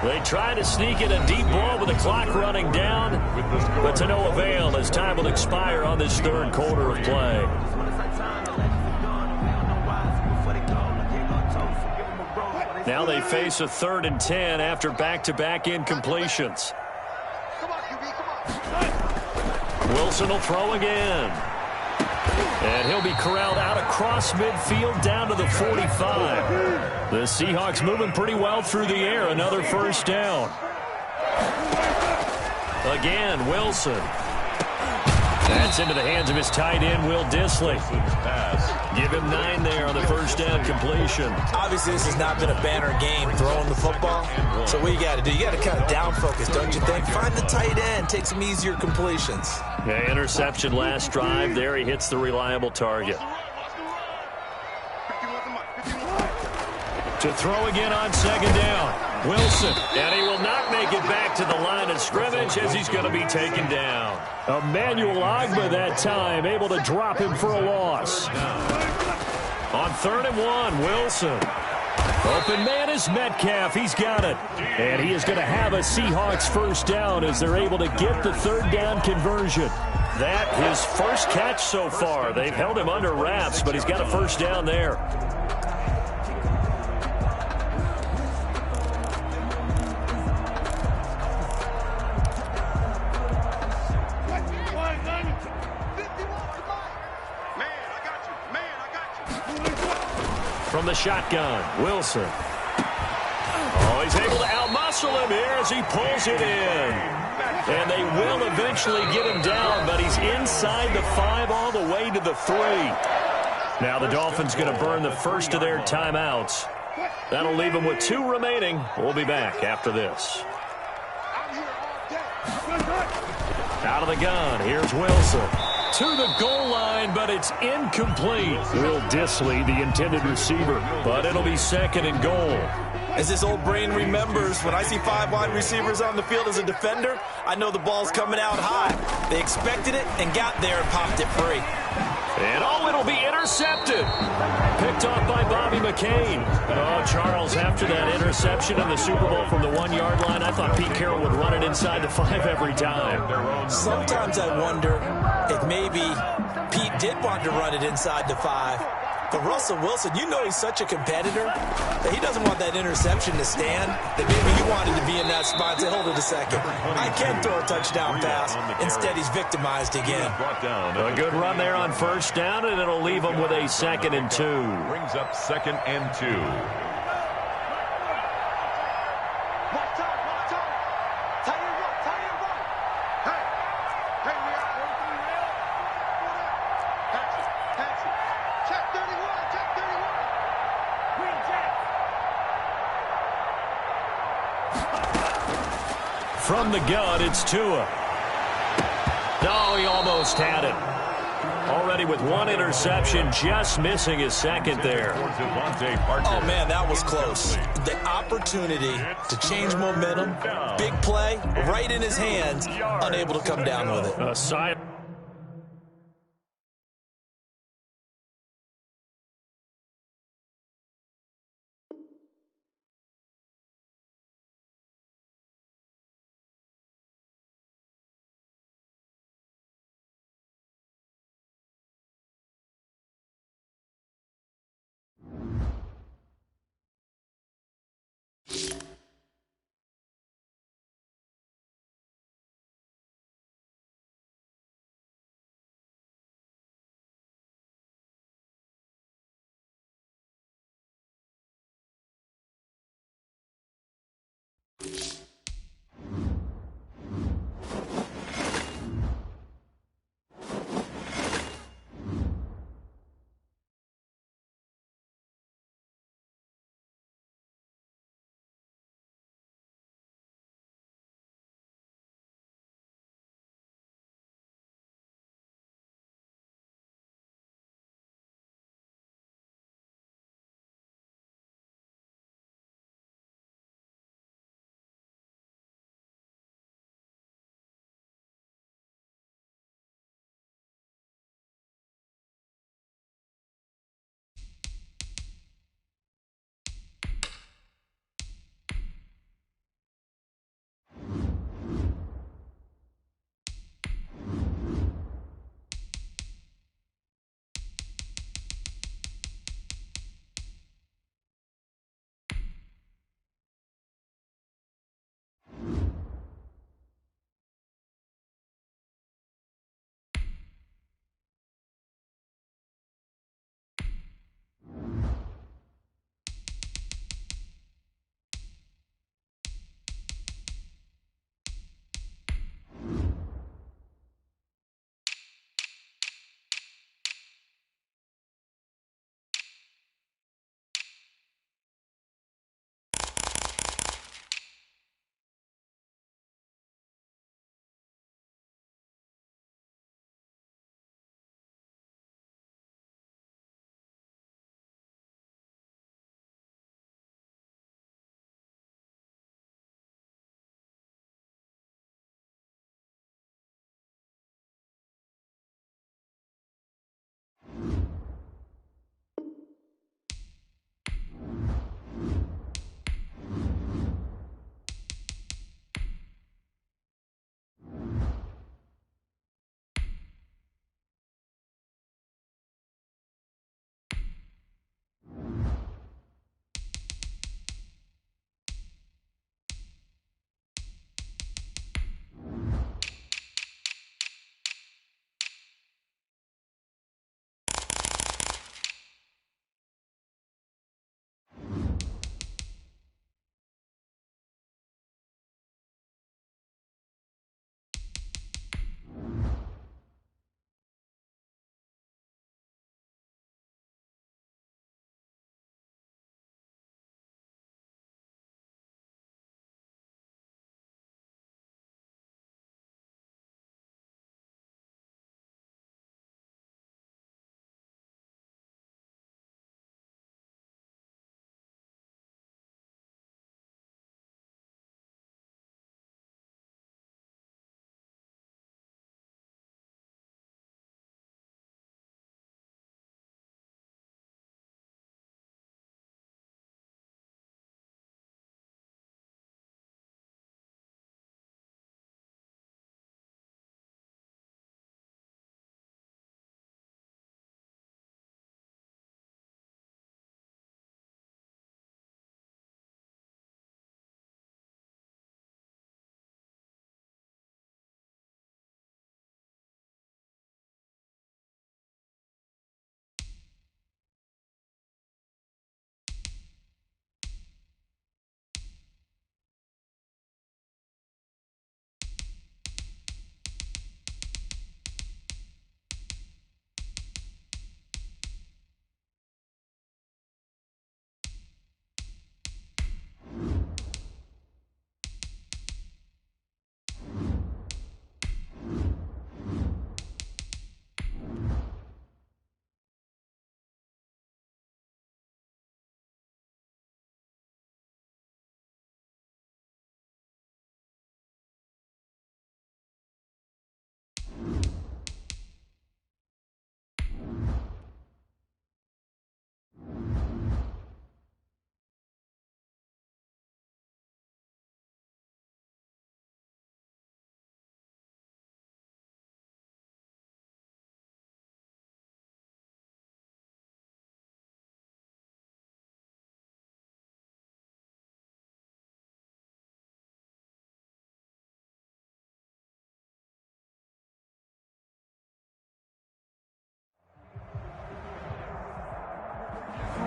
S3: They try to sneak in a deep ball with the clock running down, but to no avail as time will expire on this 3rd quarter of play. Now they face a 3rd and 10 after back-to-back incompletions. Wilson will throw again. And he'll be corralled out across midfield down to the 45. The Seahawks moving pretty well through the air. Another 1st down. Again, Wilson. That's into the hands of his tight end, Will Dissly. Give him 9 there on the 1st down completion.
S4: Obviously, this has not been a banner game throwing the football. So what you got to do, you got to kind of down focus, don't you think? Find the tight end, take some easier completions.
S3: Yeah, interception last drive. There he hits the reliable target. To throw again on 2nd down. Wilson, and he will not make it back to the line of scrimmage as he's going to be taken down. Emmanuel Ogbah that time able to drop him for a loss. On 3rd and 1, Wilson. Open man is Metcalf. He's got it. And he is going to have a Seahawks 1st down as they're able to get the 3rd down conversion. That his 1st catch so far. They've held him under wraps, but he's got a 1st down there. From the shotgun, Wilson. Oh, he's able to outmuscle him here as he pulls it in. And they will eventually get him down, but he's inside the 5 all the way to the 3. Now the Dolphins going to burn the 1st of their timeouts. That'll leave them with 2 remaining. We'll be back after this. Out of the gun, here's Wilson. To the goal line, but it's incomplete. Will Dissly, the intended receiver, but it'll be 2nd and goal.
S4: As this old brain remembers, when I see 5 wide receivers on the field as a defender, I know the ball's coming out high. They expected it and got there and popped it free.
S3: And it'll be intercepted. Picked off by Bobby McCain. Oh, Charles, after that interception in the Super Bowl from the 1-yard line, I thought Pete Carroll would run it inside the 5 every time.
S4: Sometimes I wonder if maybe Pete did want to run it inside the 5. But Russell Wilson, you know he's such a competitor that he doesn't want that interception to stand, that maybe he wanted to be in that spot and say, hold it a second. I can throw a touchdown pass. Instead, he's victimized again.
S3: A good run there on 1st down, and it'll leave him with a 2nd and 2.
S2: Brings up 2nd and 2.
S3: From the gun, it's Tua. No, he almost had it. Already with one interception, just missing his second there.
S4: Oh, man, that was close. The opportunity to change momentum, big play, right in his hands, unable to come down with it.
S3: A side.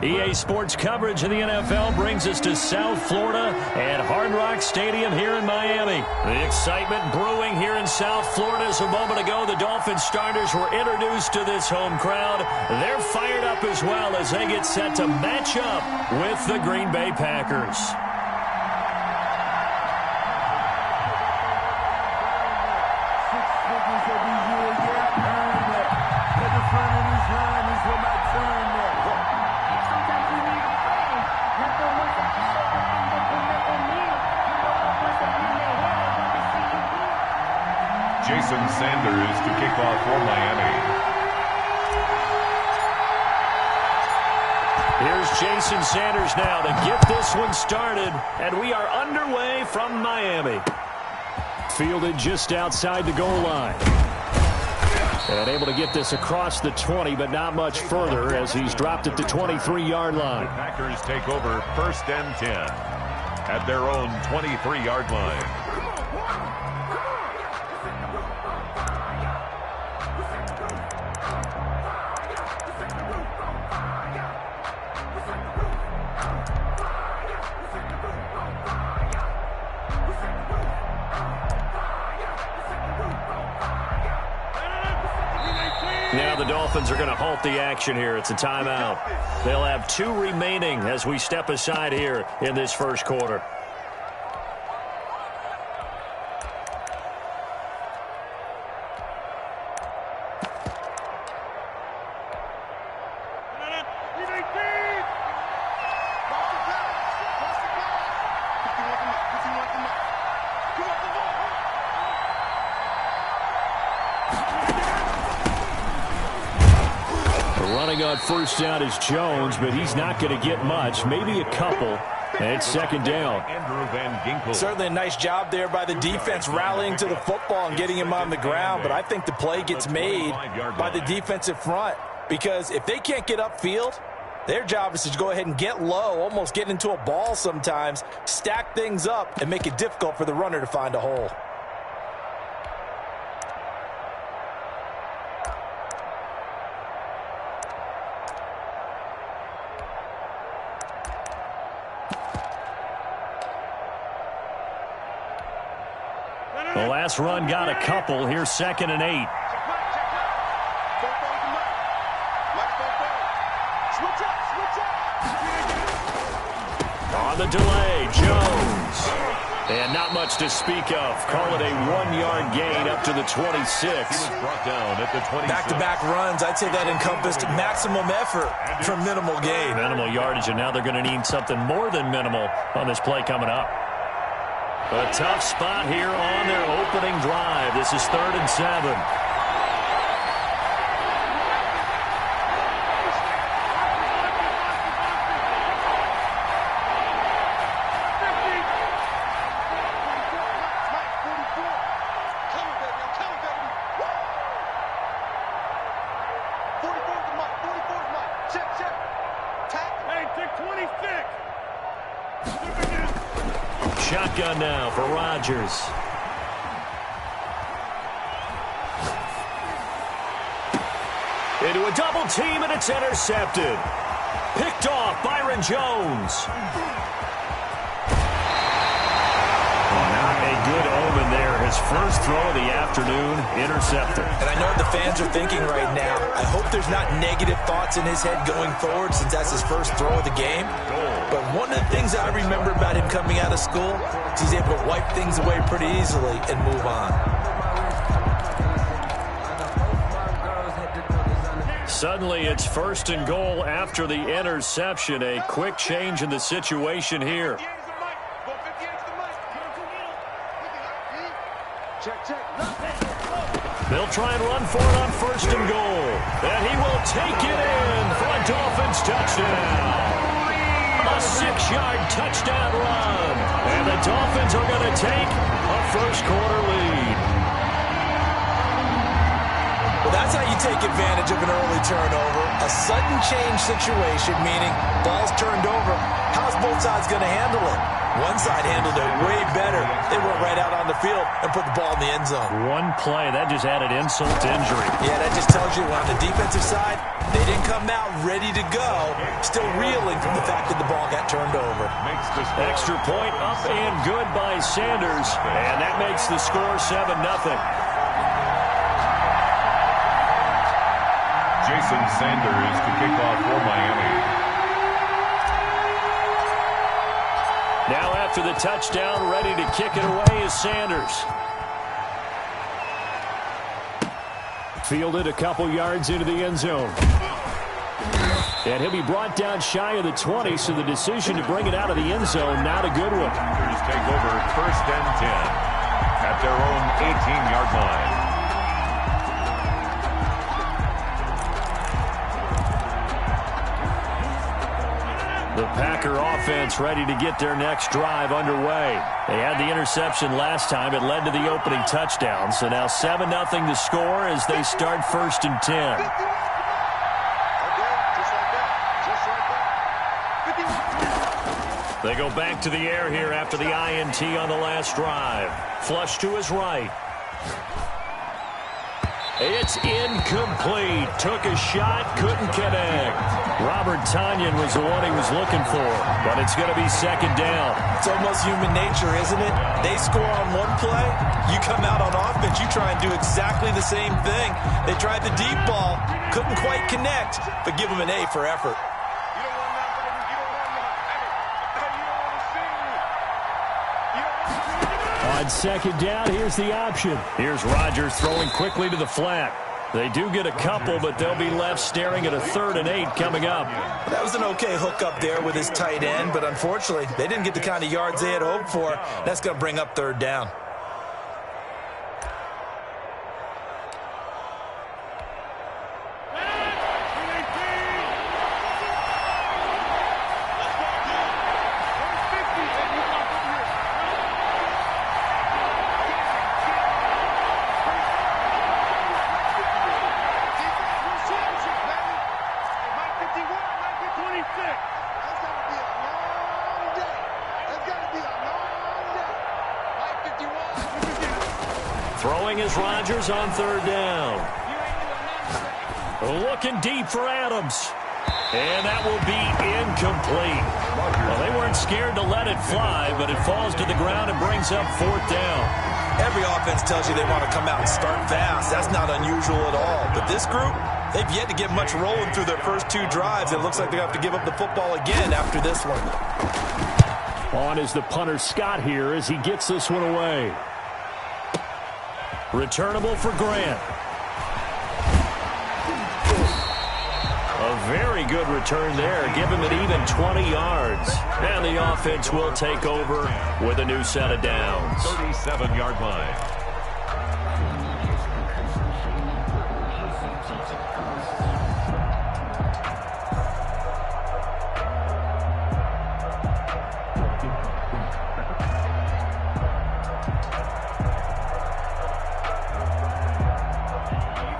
S3: EA Sports coverage of the NFL brings us to South Florida and Hard Rock Stadium here in Miami. The excitement brewing here in South Florida as a moment ago. The Dolphins starters were introduced to this home crowd. They're fired up as well as they get set to match up with the Green Bay Packers.
S2: Jason Sanders to kick off for Miami.
S3: Here's Jason Sanders now to get this one started, and we are underway from Miami. Fielded just outside the goal line. And able to get this across the 20, but not much further as he's dropped at the 23-yard line.
S2: The Packers take over 1st and 10 at their own 23-yard line.
S3: Now the Dolphins are going to halt the action here. It's a timeout. They'll have 2 remaining as we step aside here in this first quarter. Running on first down is Jones, but he's not going to get much, maybe a couple. And it's 2nd down.
S4: Certainly a nice job there by the defense rallying to the football and getting him on the ground, but I think the play gets made by the defensive front because if they can't get upfield, their job is to go ahead and get low, almost get into a ball sometimes, stack things up, and make it difficult for the runner to find a hole.
S3: The last run got a couple. Here's 2nd and 8. On the delay, Jones. And not much to speak of. Call it a 1-yard gain up to the 26.
S2: He was brought down at the 26.
S4: Back-to-back runs, I'd say that encompassed maximum effort for minimal gain.
S3: Minimal yardage, and now they're going to need something more than minimal on this play coming up. A tough spot here on their opening drive. This is 3rd and 7. Shotgun now for Rodgers. Into a double team, and it's intercepted. Picked off Byron Jones. Not a good omen there. His first throw of the afternoon, intercepted.
S4: And I know what the fans are thinking right now. I hope there's not negative thoughts in his head going forward since that's his first throw of the game. But one of the things I remember about him coming out of school is he's able to wipe things away pretty easily and move on.
S3: Suddenly it's 1st and goal after the interception. A quick change in the situation here. They'll try and run for it on 1st and goal. And he will take it in for a Dolphins touchdown. A 6-yard touchdown run. And the Dolphins are going to take a first-quarter lead.
S4: Well, that's how you take advantage of an early turnover. A sudden change situation, meaning ball's turned over. How's both sides going to handle it? One side handled it way better. They went right out on the field and put the ball in the end zone.
S3: One play, that just added insult to injury.
S4: Yeah, that just tells you on the defensive side, they didn't come out ready to go, still reeling from the fact that the ball got turned over.
S3: Extra point up and good by Sanders, and that makes the score 7-0.
S2: Jason Sanders to kick off for Miami.
S3: Now after the touchdown, ready to kick it away is Sanders. Fielded a couple yards into the end zone. And he'll be brought down shy of the 20, so the decision to bring it out of the end zone, not a good one.
S2: Packers take over 1st and 10 at their own 18-yard line.
S3: The Packer offense ready to get their next drive underway. They had the interception last time. It led to the opening touchdown. So now 7-0 the score as they start 1st and 10. They go back to the air here after the INT on the last drive. Flush to his right. It's incomplete. Took a shot, couldn't connect. Robert Tonyan was the one he was looking for, but it's going to be 2nd down.
S4: It's almost human nature, isn't it? They score on one play, you come out on offense, you try and do exactly the same thing. They tried the deep ball, couldn't quite connect, but give them an A for effort.
S3: On 2nd down, here's the option. Here's Rodgers throwing quickly to the flat. They do get a couple, but they'll be left staring at a 3rd and 8 coming up.
S4: Well, that was an okay hook up there with his tight end, but unfortunately, they didn't get the kind of yards they had hoped for. That's going to bring up 3rd down.
S3: Throwing is Rodgers on 3rd down. Looking deep for Adams. And that will be incomplete. Well, they weren't scared to let it fly, but it falls to the ground and brings up 4th down.
S4: Every offense tells you they want to come out and start fast. That's not unusual at all. But this group, they've yet to get much rolling through their first 2 drives. It looks like they have to give up the football again after this one.
S3: On is the punter Scott here as he gets this one away. Returnable for Grant. A very good return there. Give him an even 20 yards. And the offense will take over with a new set of downs.
S2: 37-yard line.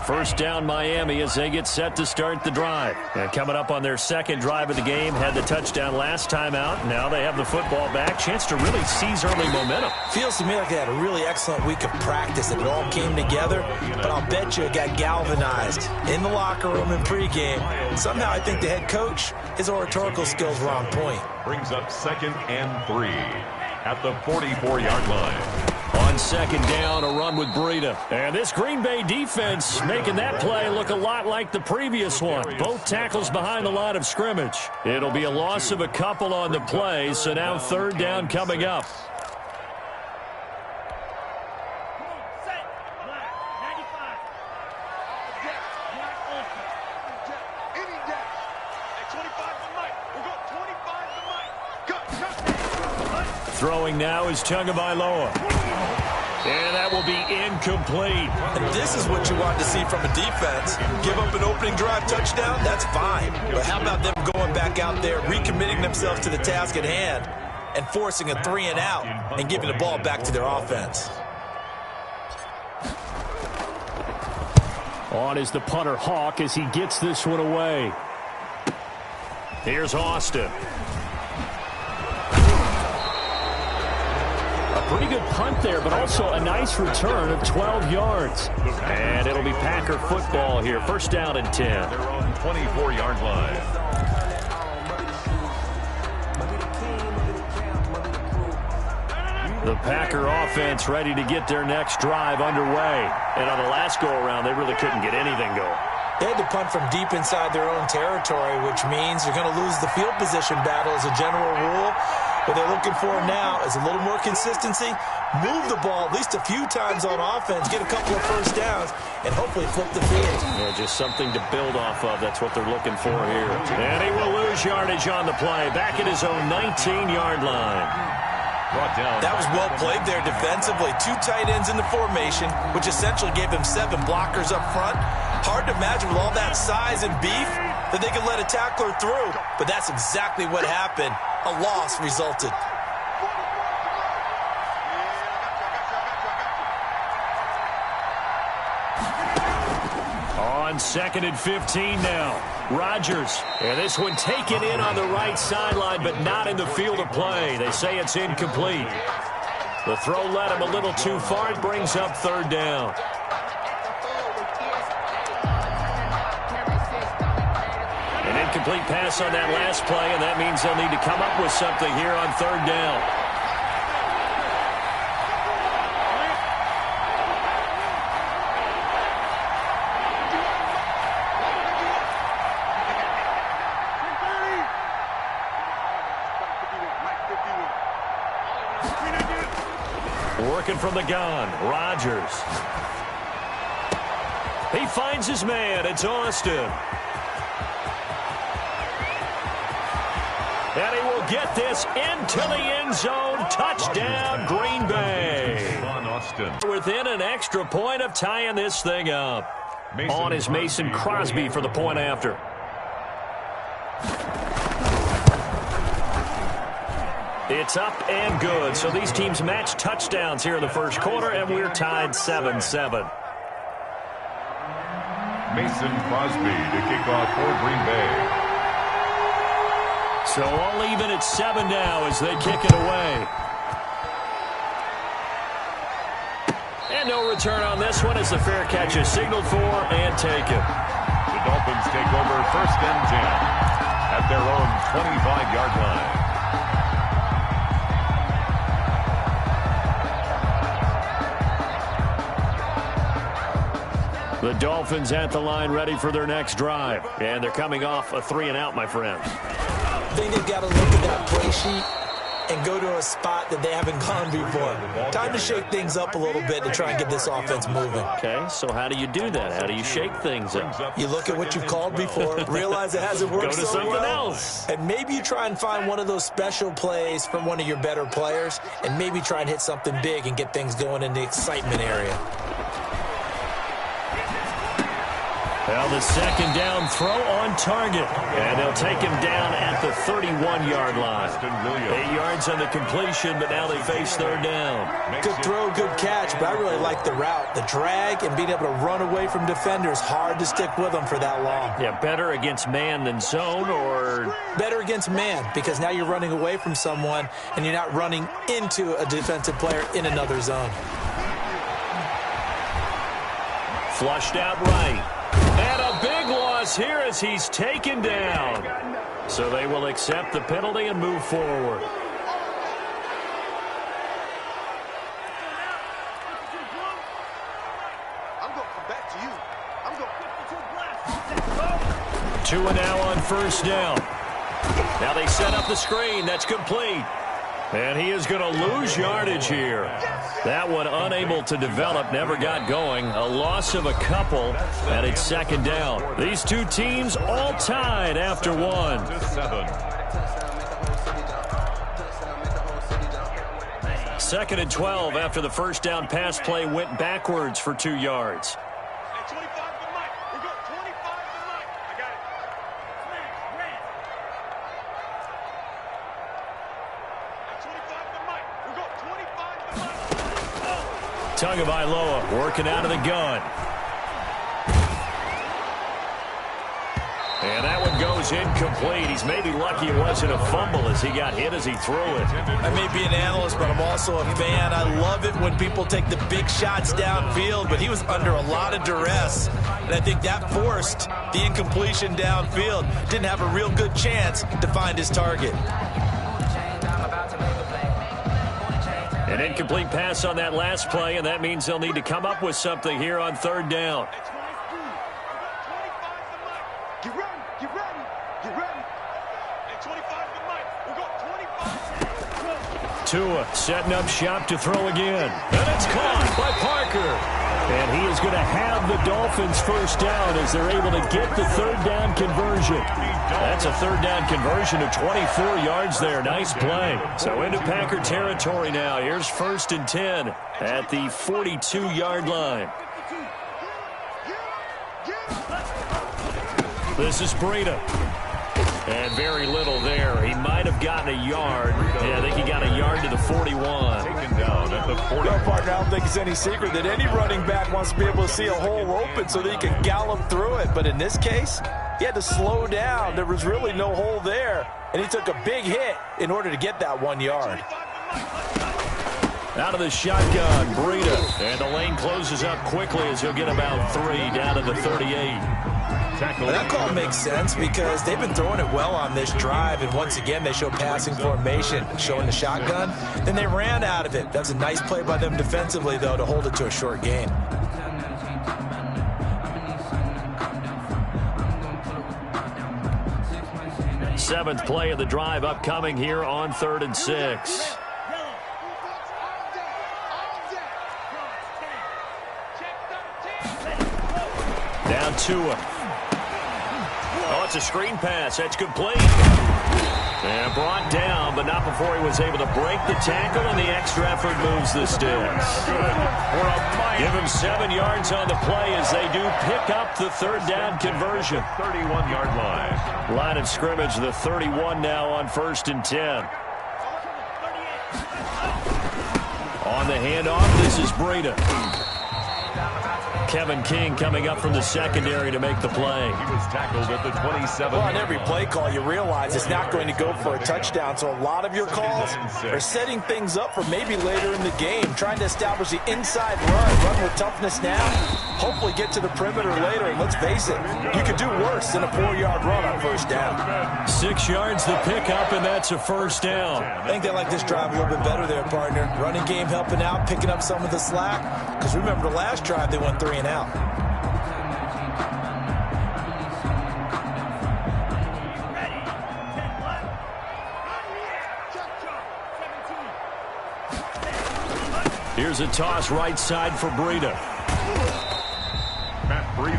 S3: First down Miami as they get set to start the drive. And coming up on their 2nd drive of the game, had the touchdown last time out. Now they have the football back. Chance to really seize early momentum.
S4: Feels to me like they had a really excellent week of practice and it all came together. But I'll bet you it got galvanized in the locker room in pregame. Somehow I think the head coach, his oratorical skills were on point.
S2: Brings up 2nd and 3 at the 44-yard line.
S3: On 2nd down, a run with Breida. And this Green Bay defense making that play look a lot like the previous one. Both tackles behind the line of scrimmage. It'll be a loss of a couple on the play, so now 3rd down coming up. Throwing now is Tagovailoa. And that will be incomplete.
S4: And this is what you want to see from a defense. Give up an opening drive touchdown, that's fine. But how about them going back out there, recommitting themselves to the task at hand, and forcing a 3-and-out and giving the ball back to their offense.
S3: On is the punter Hawk as he gets this one away. Here's Austin. Pretty good punt there, but also a nice return of 12 yards. And it'll be Packer football here. First down and 10.
S2: Their own 24-yard line.
S3: The Packer offense ready to get their next drive underway. And on the last go-around, they really couldn't get anything going.
S4: They had to punt from deep inside their own territory, which means you're going to lose the field position battle as a general rule. What they're looking for now is a little more consistency, move the ball at least a few times on offense, get a couple of first downs, and hopefully flip the field.
S3: Yeah, just something to build off of. That's what they're looking for here. And he will lose yardage on the play, back at his own 19-yard line.
S4: That was well played there defensively. 2 tight ends in the formation, which essentially gave them 7 blockers up front. Hard to imagine with all that size and beef that they could let a tackler through. But that's exactly what happened. A loss resulted.
S3: On 2nd and 15 now. Rodgers. And this one taken in on the right sideline, but not in the field of play. They say it's incomplete. The throw led him a little too far. It brings up 3rd down. An incomplete pass on that last play, and that means they'll need to come up with something here on 3rd down. Working from the gun, Rodgers. He finds his man. It's Austin. And he will get this into the end zone. Touchdown, Green Bay. Within an extra point of tying this thing up. On is Mason Crosby for the point after. It's up and good. So these teams match touchdowns here in the first quarter, and we're tied 7-7.
S2: Mason Crosby to kick off for Green Bay.
S3: So all even at 7 now as they kick it away. And no return on this one as the fair catch is signaled for and taken.
S2: The Dolphins take over 1st and 10 at their own 25-yard line.
S3: The Dolphins at the line ready for their next drive. And they're coming off a 3-and-out, my friend.
S4: I think they've got to look at that play sheet and go to a spot that they haven't gone before. Time to shake things up a little bit to try and get this offense moving.
S3: Okay, so how do you do that? How do you shake things up?
S4: You look at what you've called before, realize it hasn't worked
S3: so well. Go to something else.
S4: And maybe you try and find one of those special plays from one of your better players, and maybe try and hit something big and get things going in the excitement area.
S3: Well, the 2nd down throw on target. And they'll take him down at the 31-yard line. 8 yards on the completion, but now they face 3rd down.
S4: Good throw, good catch, but I really like the route. The drag and being able to run away from defenders, hard to stick with them for that long.
S3: Yeah, better against man than zone, or?
S4: Better against man, because now you're running away from someone and you're not running into a defensive player in another zone.
S3: Flushed out right. And a big loss here as he's taken down. So they will accept the penalty and move forward.
S5: I'm going to come back to you. I'm going to
S3: 2 and now on 1st down. Now they set up the screen. That's complete. And he is going to lose yardage here. That one unable to develop, never got going. A loss of a couple, and it's 2nd down. These two teams all tied after 1. 2nd and 12 after the 1st down pass play went backwards for 2 yards. Tagovailoa working out of the gun. And that one goes throws incomplete. He's maybe lucky it wasn't a fumble as he got hit as he threw it.
S4: I may be an analyst, but I'm also a fan. I love it when people take the big shots downfield, but he was under a lot of duress, and I think that forced the incompletion downfield. Didn't have a real good chance to find his target.
S3: An incomplete pass on that last play, and that means they'll need to come up with something here on third down.
S5: Get ready, get ready, get ready. And 25 to Mike. We got 25.
S3: Tua setting up shop to throw again. And it's caught by Parker. And he is going to have the Dolphins first down as they're able to get the third down conversion. That's a third down conversion of 24 yards there. Nice play. So into Packer territory now. Here's 1st and 10 at the 42-yard line. This is Breida. And very little there. He might have gotten a yard. Yeah, I think he got a yard to the 41.
S2: Taken down at the 40.
S4: Well, partner, I don't think it's any secret that any running back wants to be able to see a hole open so that he can gallop through it. But in this case, he had to slow down. There was really no hole there. And he took a big hit in order to get that 1 yard.
S3: Out of the shotgun, Breida. And the lane closes up quickly as he'll get about 3 down to the 38.
S4: Well, that call makes sense because they've been throwing it well on this drive, and once again they show passing formation, showing the shotgun. Then they ran out of it. That's a nice play by them defensively, though, to hold it to a short gain.
S3: Seventh play of the drive upcoming here on 3rd and 6. Now Tua. Oh, it's a screen pass. That's complete. And brought down, but not before he was able to break the tackle, and the extra effort moves the sticks. Give him 7 yards on the play as they do pick up the third down conversion.
S2: 31-yard line.
S3: Line of scrimmage, the 31 now on 1st and 10. On the handoff, this is Breida. Kevin King coming up from the secondary to make the play.
S2: He was tackled at the 27.
S4: Well, on every play call, you realize it's not going to go for a touchdown, so a lot of your calls are setting things up for maybe later in the game, trying to establish the inside run with toughness now, hopefully get to the perimeter later, and let's face it, you could do worse than a 4-yard run on 1st down.
S3: 6 yards the pickup, and that's a 1st down.
S4: I think they like this drive a little bit better there, partner. Running game helping out, picking up some of the slack, because remember the last drive they went 3 and out.
S3: Here's a toss right side for Breida.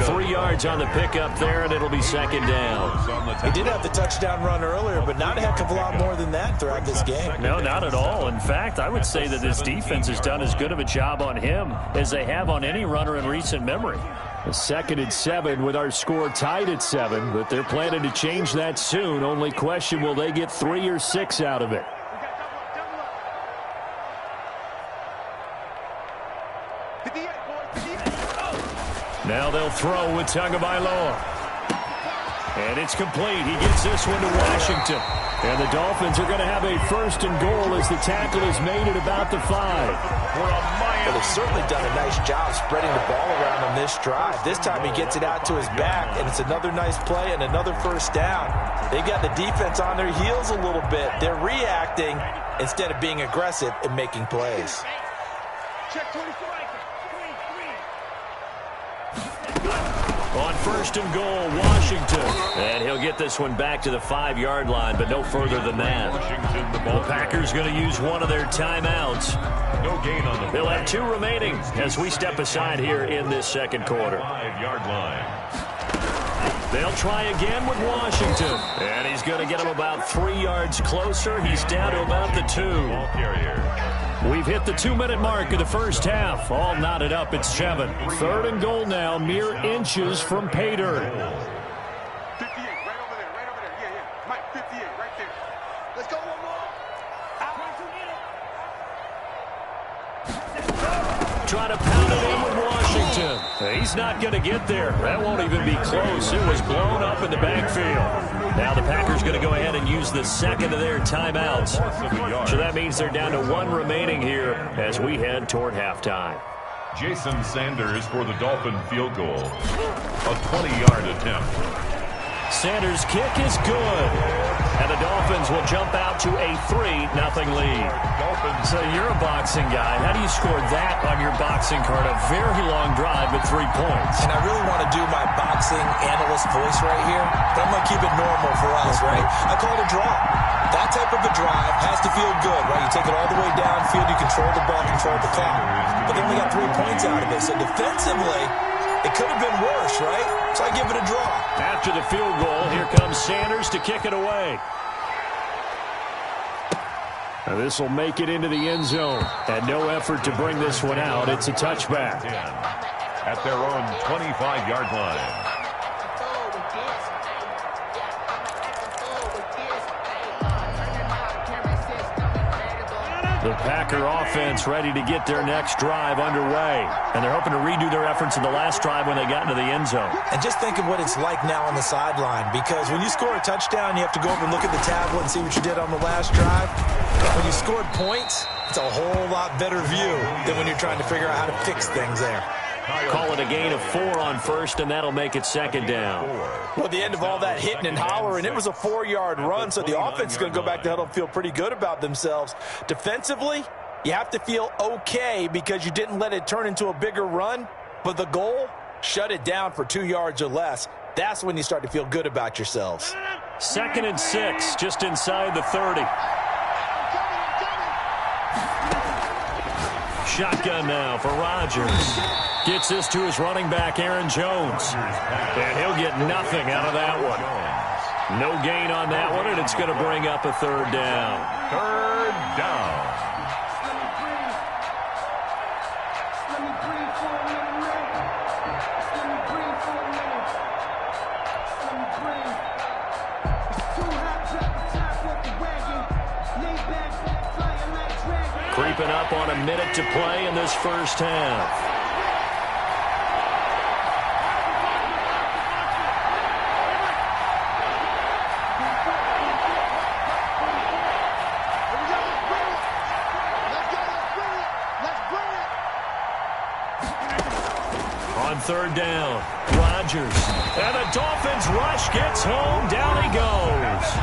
S3: 3 yards on the pickup there, and it'll be 2nd down.
S4: He did have the touchdown run earlier, but not a heck of a lot more than that throughout this game.
S3: No, not at all. In fact, I would say that this defense has done as good of a job on him as they have on any runner in recent memory. A 2nd and 7 with our score tied at 7, but they're planning to change that soon. Only question, will they get 3 or 6 out of it? Now they'll throw with Tagovailoa. And it's complete. He gets this one to Washington. And the Dolphins are going to have a 1st and goal as the tackle is made at about the 5.
S4: Well, they've certainly done a nice job spreading the ball around on this drive. This time he gets it out to his back, and it's another nice play and another 1st down. They've got the defense on their heels a little bit. They're reacting instead of being aggressive and making plays.
S5: Check 24.
S3: On 1st and goal, Washington. And he'll get this one back to the 5-yard line, but no further than that.
S2: Washington, the
S3: Packers going to use one of their timeouts.
S2: No gain on the.
S3: They'll have 2 remaining as we step aside here in this 2nd quarter.
S2: 5-yard line.
S3: They'll try again with Washington. And he's going to get him about 3 yards closer. He's down to about the 2.
S2: Ball carrier.
S3: We've hit the 2-minute mark of the 1st half. All knotted up at 7. 3rd and goal now, mere inches from pay dirt.
S5: 58, right over there, right over there. Yeah. Mike, 58, right there. Let's go one more.
S3: Try to pound it in with Washington. completion. He's not going to get there. That won't even be close. It was blown up in the backfield. Now the Packers going to go ahead and use the second of their timeouts. So that means they're down to one remaining here as we head toward halftime.
S2: Jason Sanders for the Dolphin field goal. A 20-yard attempt.
S3: Sanders' kick is good. And the Dolphins will jump out to a 3-0 lead. So you're a boxing guy. How do you score that on your boxing card? A very long drive with 3 points.
S4: And I really want to do my boxing analyst voice right here, but I'm going to keep it normal for us, right? I call it a draw. That type of a drive has to feel good, right? You take it all the way downfield, you control the ball, control the clock. But they only got 3 points out of it. So defensively, it could have been worse, right? So I give it a draw.
S3: After the field goal, here comes Sanders to kick it away. Now this will make it into the end zone. And no effort to bring this one out. It's a touchback.
S2: At their own 25-yard line.
S3: The Packer offense ready to get their next drive underway. And they're hoping to redo their efforts in the last drive when they got into the end zone.
S4: And just think of what it's like now on the sideline, because when you score a touchdown, you have to go over and look at the tablet and see what you did on the last drive. When you scored points, it's a whole lot better view than when you're trying to figure out how to fix things there.
S3: Call it a gain of 4 on first, and that'll make it second down.
S4: Well, at the end of all that hitting and hollering, it was a 4-yard run, so the offense is going to go back to huddle and feel pretty good about themselves. Defensively, you have to feel okay because you didn't let it turn into a bigger run, but the goal, shut it down for 2 yards or less. That's when you start to feel good about yourselves.
S3: 2nd and 6, just inside the 30. Shotgun now for Rodgers. Gets this to his running back, Aaron Jones. And he'll get nothing out of that one. No gain on that one, and it's going to bring up a 3rd down.
S2: 3rd down.
S3: Creeping up on a minute to play in this first half. On 3rd down, Rodgers. And the Dolphins rush gets home. Down he goes.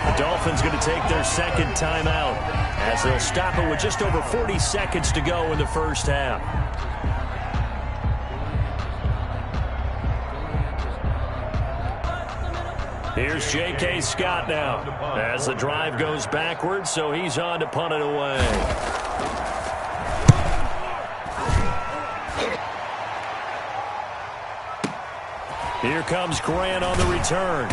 S3: The Dolphins going to take their 2nd timeout as they'll stop it with just over 40 seconds to go in the first half. Here's J.K. Scott now as the drive goes backwards, so he's on to punt it away. Here comes Grant on the return.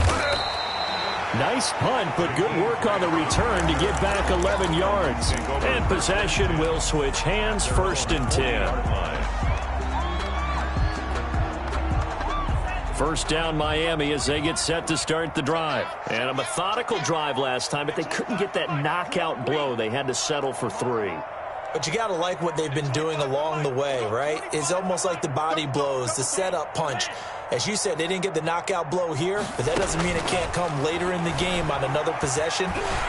S3: Nice punt, but good work on the return to get back 11 yards. And possession will switch hands, 1st and 10. 1st down Miami as they get set to start the drive. And a methodical drive last time, but they couldn't get that knockout blow. They had to settle for 3.
S4: But you got to like what they've been doing along the way, right? It's almost like the body blows, the setup punch. As you said, they didn't get the knockout blow here, but that doesn't mean it can't come later in the game on another possession.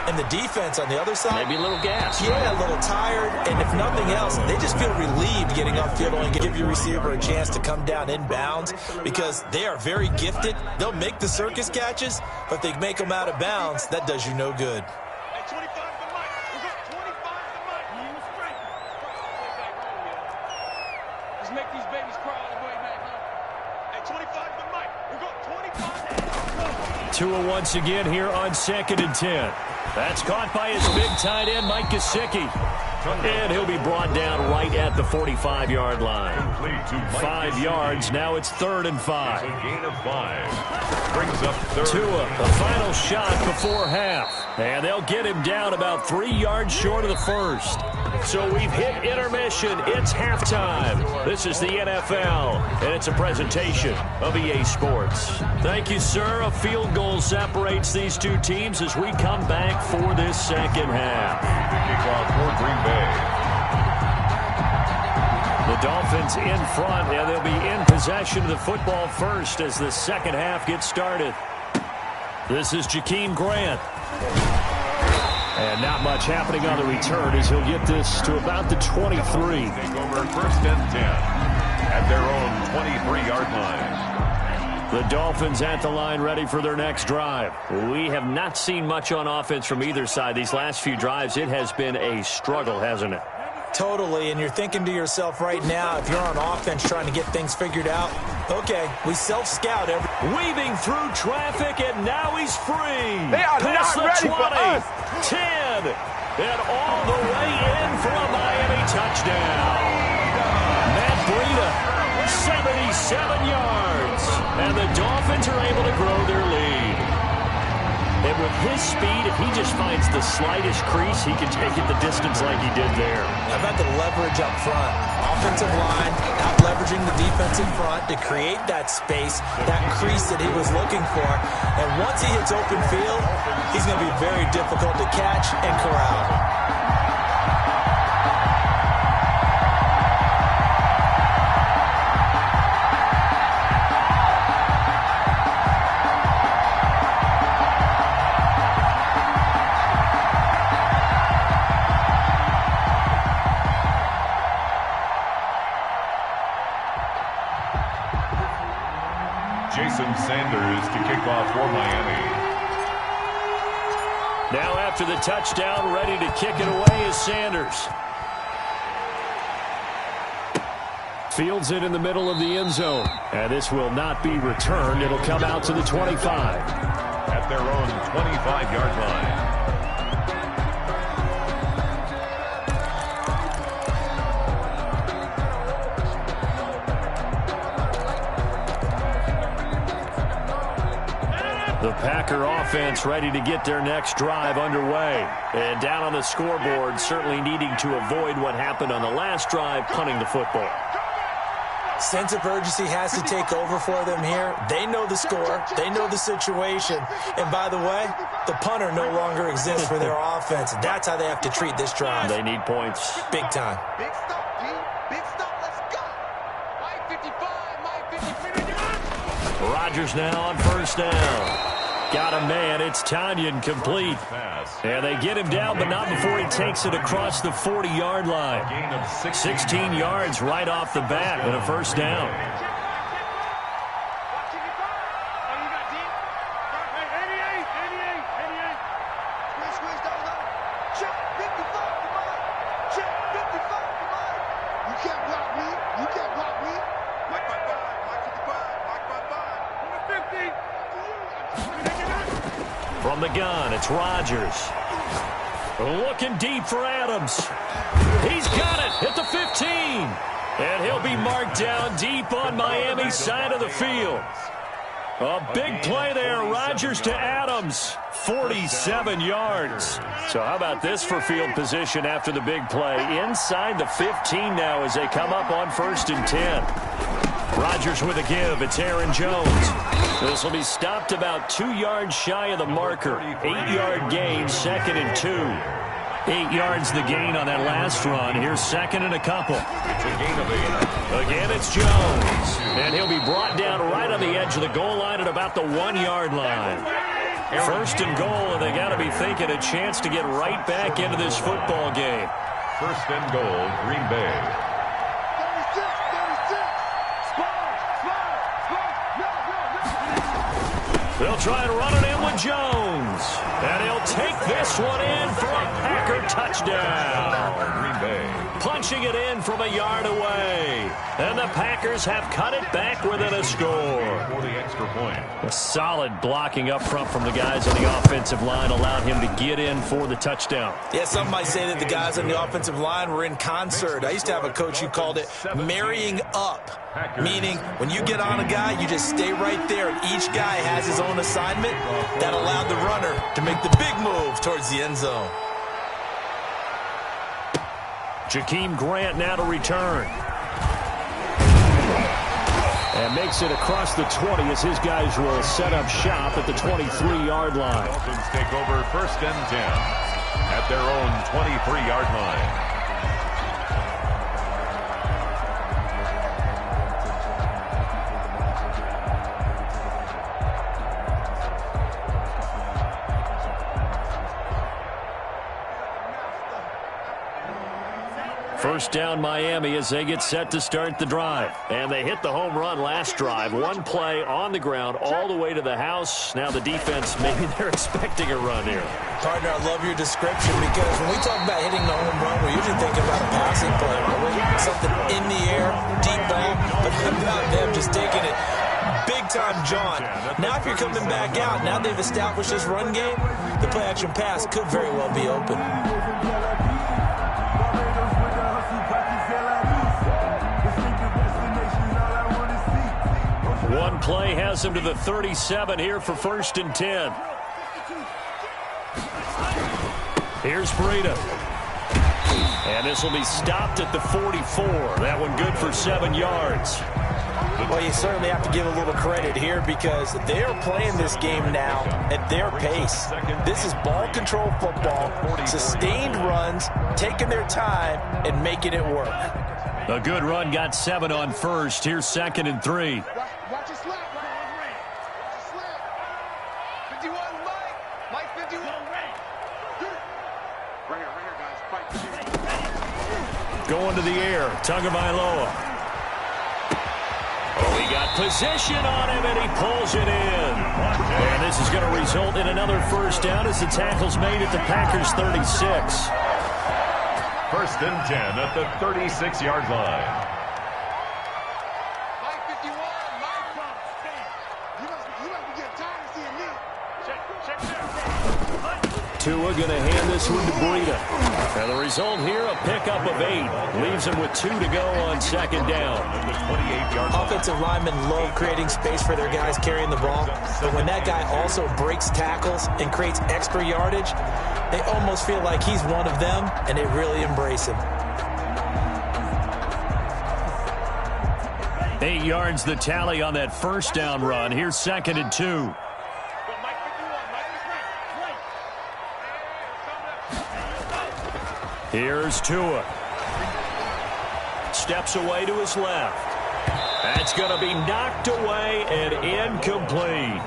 S4: And the defense on the other side,
S3: maybe a little gas.
S4: Yeah, a little tired. And if nothing else, they just feel relieved getting upfield and give your receiver a chance to come down inbounds because they are very gifted. They'll make the circus catches, but if they make them out of bounds, that does you no good.
S5: Make these babies cry all the way back home. At 25 to Mike. We got 25.
S3: Tua once again here on 2nd and 10. That's caught by his big tight end, Mike Gesicki. And he'll be brought down right at the 45-yard line. 5 yards. Now it's 3rd and 5.
S2: A gain of 5. Brings up 3rd.
S3: Tua, the final shot before half. And they'll get him down about 3 yards short of the 1st. So we've hit intermission. It's halftime. This is the NFL, and it's a presentation of EA Sports. Thank you, sir. A field goal separates these two teams as we come back for this second half.
S2: The kickoff for Green Bay.
S3: The The Dolphins in front, and they'll be in possession of the football first as the second half gets started. This is Jakeem Grant. And not much happening on the return as he'll get this to about the 23.
S2: Take over first and 10 at their own 23-yard line.
S3: The Dolphins at the line ready for their next drive. We have not seen much on offense from either side. These last few drives, it has been a struggle, hasn't it?
S4: Totally, and you're thinking to yourself right now, if you're on offense trying to get things figured out, okay, we self-scout every...
S3: Weaving through traffic, and now he's free.
S5: They are
S3: Past
S5: not
S3: the
S5: ready
S3: 20,
S5: for us.
S3: 10, and all the way in for a Miami touchdown. Matt Breida, 77 yards, and the Dolphins are able to grow their lead. And with his speed, if he just finds the slightest crease, he can take it the distance like he did there.
S4: How about the leverage up front? Offensive line, out leveraging the defensive front to create that space, that crease that he was looking for. And once he hits open field, he's going to be very difficult to catch and corral.
S2: Sanders to kick off for Miami.
S3: Now after the touchdown, ready to kick it away is Sanders. Fields it in the middle of the end zone. And this will not be returned. It'll come out to the 25.
S2: At their own 25-yard line.
S3: The Packer offense ready to get their next drive underway. And down on the scoreboard, certainly needing to avoid what happened on the last drive, punting the football.
S4: Sense of urgency has to take over for them here. They know the score. They know the situation. And by the way, the punter no longer exists for their offense. That's how they have to treat this drive.
S3: They need points.
S4: Big time.
S5: Big stop, G. Big stop. Let's go. My 55, my 50.
S3: Rodgers now on first down. Got a man. It's Tanyan complete. And they get him down, but not before he takes it across the 40-yard line. 16 yards right off the bat and a first down. From the gun, it's Rodgers. Looking deep for Adams. He's got it at the 15. And he'll be marked down deep on Miami's side of the field. A big play there. Rodgers to Adams. 47 yards. So how about this for field position after the big play? Inside the 15 now as they come up on 1st and 10. Rodgers with a give. It's Aaron Jones. This will be stopped about 2 yards shy of the marker. 8-yard gain, 2nd and 2. 8 yards the gain on that last run. Here's 2nd and a couple.
S2: It's a gain of 8.
S3: Again, it's Jones. And he'll be brought down right on the edge of the goal line at about the 1-yard line. 1st and goal, and they got to be thinking a chance to get right back into this football game.
S2: 1st and goal, Green Bay.
S3: They'll try and run it in with Jones. And he'll take this one in for a Packer touchdown.
S2: Green Bay.
S3: Punching it in from a yard away. And the Packers have cut it back within a score.
S2: For the extra point.
S3: A solid blocking up front from the guys on the offensive line allowed him to get in for the touchdown.
S4: Yeah, some might say that the guys on the offensive line were in concert. I used to have a coach who called it marrying up, meaning when you get on a guy, you just stay right there, and each guy has his own assignment that allowed the runner to make the big move towards the end zone.
S3: Jakeem Grant now to return. And makes it across the 20 as his guys will set up shop at the 23-yard line.
S2: Dolphins take over 1st and 10 at their own 23-yard line.
S3: First down Miami as they get set to start the drive.
S1: And they hit the home run last drive. One play on the ground all the way to the house. Now the defense, maybe they're expecting a run here.
S4: Partner, I love your description because when we talk about hitting the home run, we're usually thinking about a passing play. Something in the air, deep ball, but how about them just taking it big-time jaunt. Now if you're coming back out, now they've established this run game, the play-action pass could very well be open.
S3: One play has him to the 37 here for 1st and 10. Here's Breida. And this will be stopped at the 44. That one good for 7 yards.
S4: Well, you certainly have to give a little credit here because they're playing this game now at their pace. This is ball control football, sustained runs, taking their time, and making it work.
S3: A good run got 7 on first. Here's 2nd and 3.
S5: Watch it slap. Watch it slap. 51, Mike 51. Right here, guys. Fight.
S3: Going to the air. Tagovailoa. Oh, he got position on him, and he pulls it in. And this is going to result in another first down as the tackle's made at the Packers' 36.
S2: 1st and 10 at the 36-yard line.
S5: Mike 51, Mike. You must be getting tired of seeing me. Check.
S3: Tua going to hand this one to Breida. And the result here, a pickup of 8. Leaves him with 2 to go on 2nd down.
S4: Offensive linemen love creating space for their guys carrying the ball. But when that guy also breaks tackles and creates extra yardage, they almost feel like he's one of them, and they really embrace him.
S3: 8 yards the tally on that first down run. Here's 2nd and 2. Here's Tua. Steps away to his left. That's going to be knocked away and incomplete.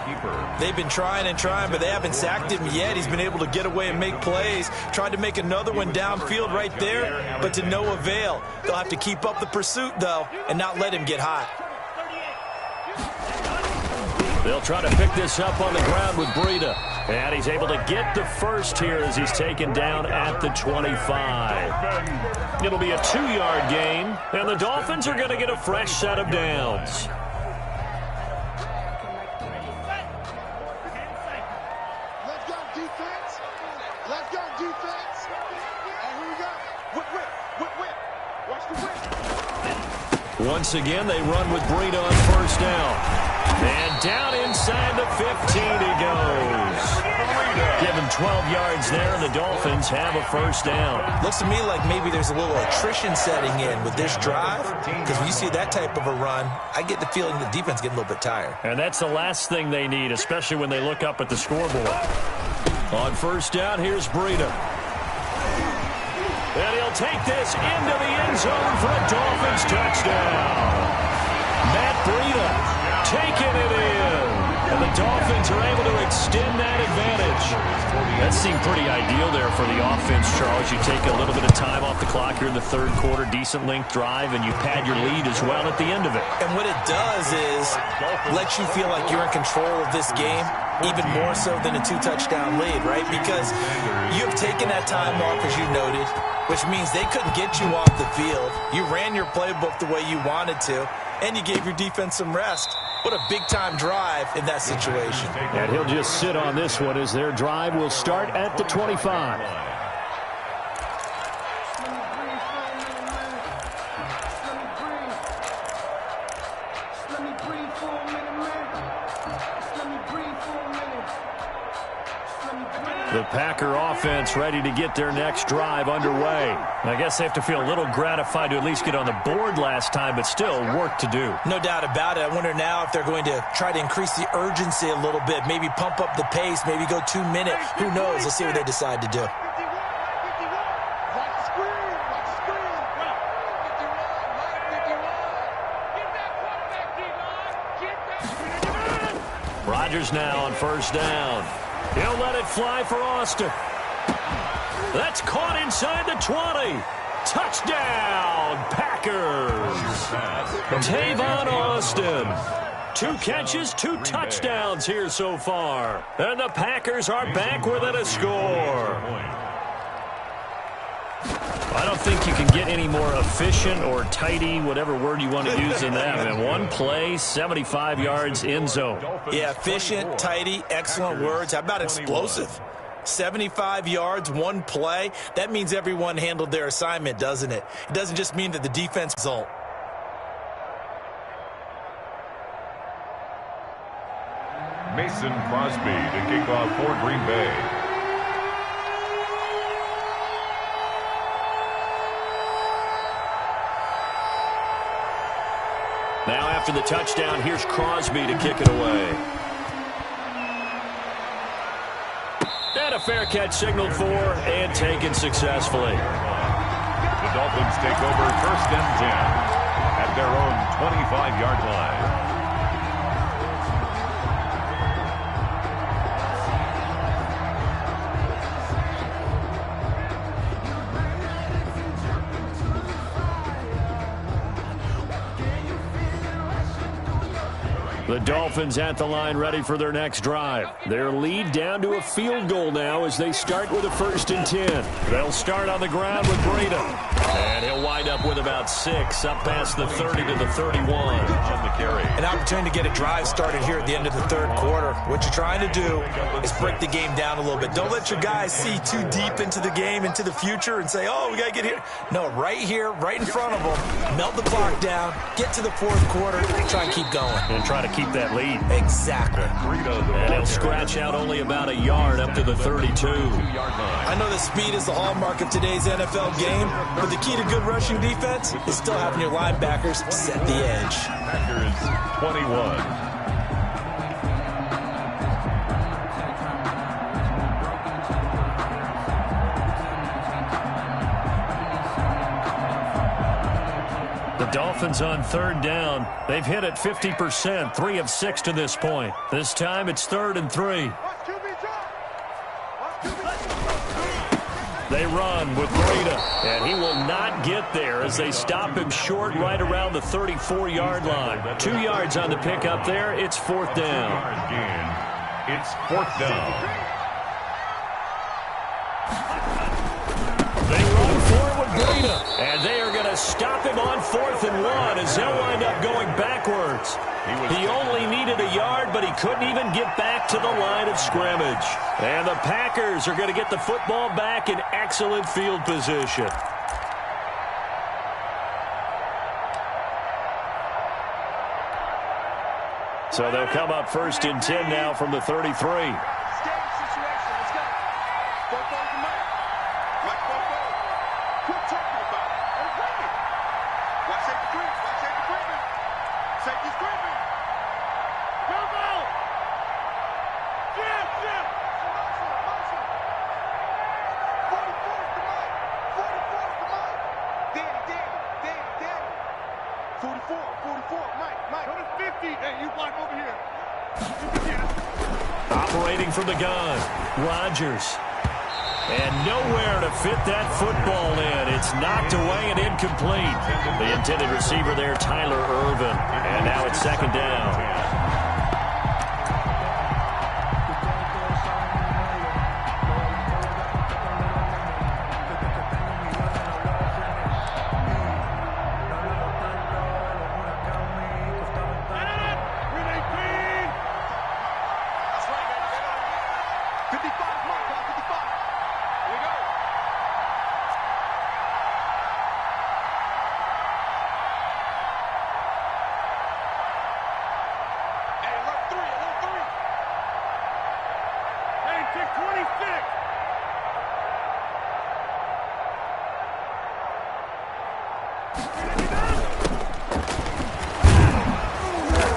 S4: They've been trying and trying, but they haven't sacked him yet. He's been able to get away and make plays. Tried to make another one downfield right there, but to no avail. They'll have to keep up the pursuit, though, and not let him get hot.
S3: They'll try to pick this up on the ground with Breida. And he's able to get the first here as he's taken down at the 25. It'll be a 2-yard gain, and the Dolphins are going to get a fresh set of downs.
S5: Let's go, defense. Let's go, defense. And here we go. Whip. Watch the whip.
S3: Once again, they run with Breida on first down. And down inside the 15 he goes. Give him 12 yards there, and the Dolphins have a first down.
S4: Looks to me like maybe there's a little attrition setting in with this drive, because when you see that type of a run, I get the feeling the defense getting a little bit tired.
S3: And that's the last thing they need, especially when they look up at the scoreboard. On first down, here's Breida. And he'll take this into the end zone for a Dolphins touchdown. Matt Breida taking it in. And the Dolphins are able to extend that advantage. That seemed pretty ideal there for the offense, Charles. You take a little bit of time off the clock here in the third quarter, decent length drive, and you pad your lead as well at the end of it.
S4: And what it does is let you feel like you're in control of this game, even more so than a 2-touchdown lead, right? Because you've taken that time off, as you noted, which means they couldn't get you off the field. You ran your playbook the way you wanted to, and you gave your defense some rest. What a big-time drive in that situation.
S3: And he'll just sit on this one as their drive will start at the 25. The Packer offense ready to get their next drive underway. I guess they have to feel a little gratified to at least get on the board last time, but still work to do.
S4: No doubt about it. I wonder now if they're going to try to increase the urgency a little bit, maybe pump up the pace, maybe go 2 minute. Who knows? Let's see what they decide to do.
S3: Rodgers now on first down. He'll let it fly for Austin. That's caught inside the 20. Touchdown, Packers! Tavon Austin. 2 catches, 2 touchdowns here so far. And the Packers are back within a score. I don't think you can get any more efficient or tidy, whatever word you want to use in that. And 1 play, 75 yards, end zone.
S4: Yeah, efficient, tidy, excellent words. How about explosive? 75 yards, 1 play. That means everyone handled their assignment, doesn't it? It doesn't just mean that the defense result.
S2: Mason Crosby to kick off for Green Bay.
S3: Now after the touchdown, here's Crosby to kick it away. And a fair catch signaled for and taken successfully.
S2: The Dolphins take over 1st and 10 at their own 25-yard line.
S3: The Dolphins at the line ready for their next drive. Their lead down to a field goal now as they start with a 1st and 10. They'll start on the ground with Breida. And he'll wind up with about 6 up past the 30 to the 31 on the carry.
S4: An opportunity to get a drive started here at the end of the 3rd quarter. What you're trying to do is break the game down a little bit. Don't let your guys see too deep into the game, into the future, and say, oh, we got to get here. No, right here, right in front of them. Melt the clock down, get to the 4th quarter, try and keep going.
S3: And try to keep that lead.
S4: Exactly.
S3: And he'll scratch out only about a yard up to the 32.
S4: I know that speed is the hallmark of today's NFL game, but the key to good rushing defense is still having your linebackers set the edge.
S2: Packers 21.
S3: Dolphins on 3rd down. They've hit it 50%, 3 of 6 to this point. This time it's 3rd and 3. They run with Breida, and he will not get there as they stop him short right around the 34-yard line. 2 yards on the pickup there. It's 4th down.
S2: It's 4th down.
S3: They run forward Breida, and they are going to stop him on 4th and 1 as they'll wind up going backwards. He only needed a yard, but he couldn't even get back to the line of scrimmage. And the Packers are going to get the football back in excellent field position. So they'll come up 1st and 10 now from the 33. Operating from the gun, Rodgers. And nowhere to fit that football in. It's knocked away and incomplete. The intended receiver there, Tyler Ervin. And now it's 2nd down.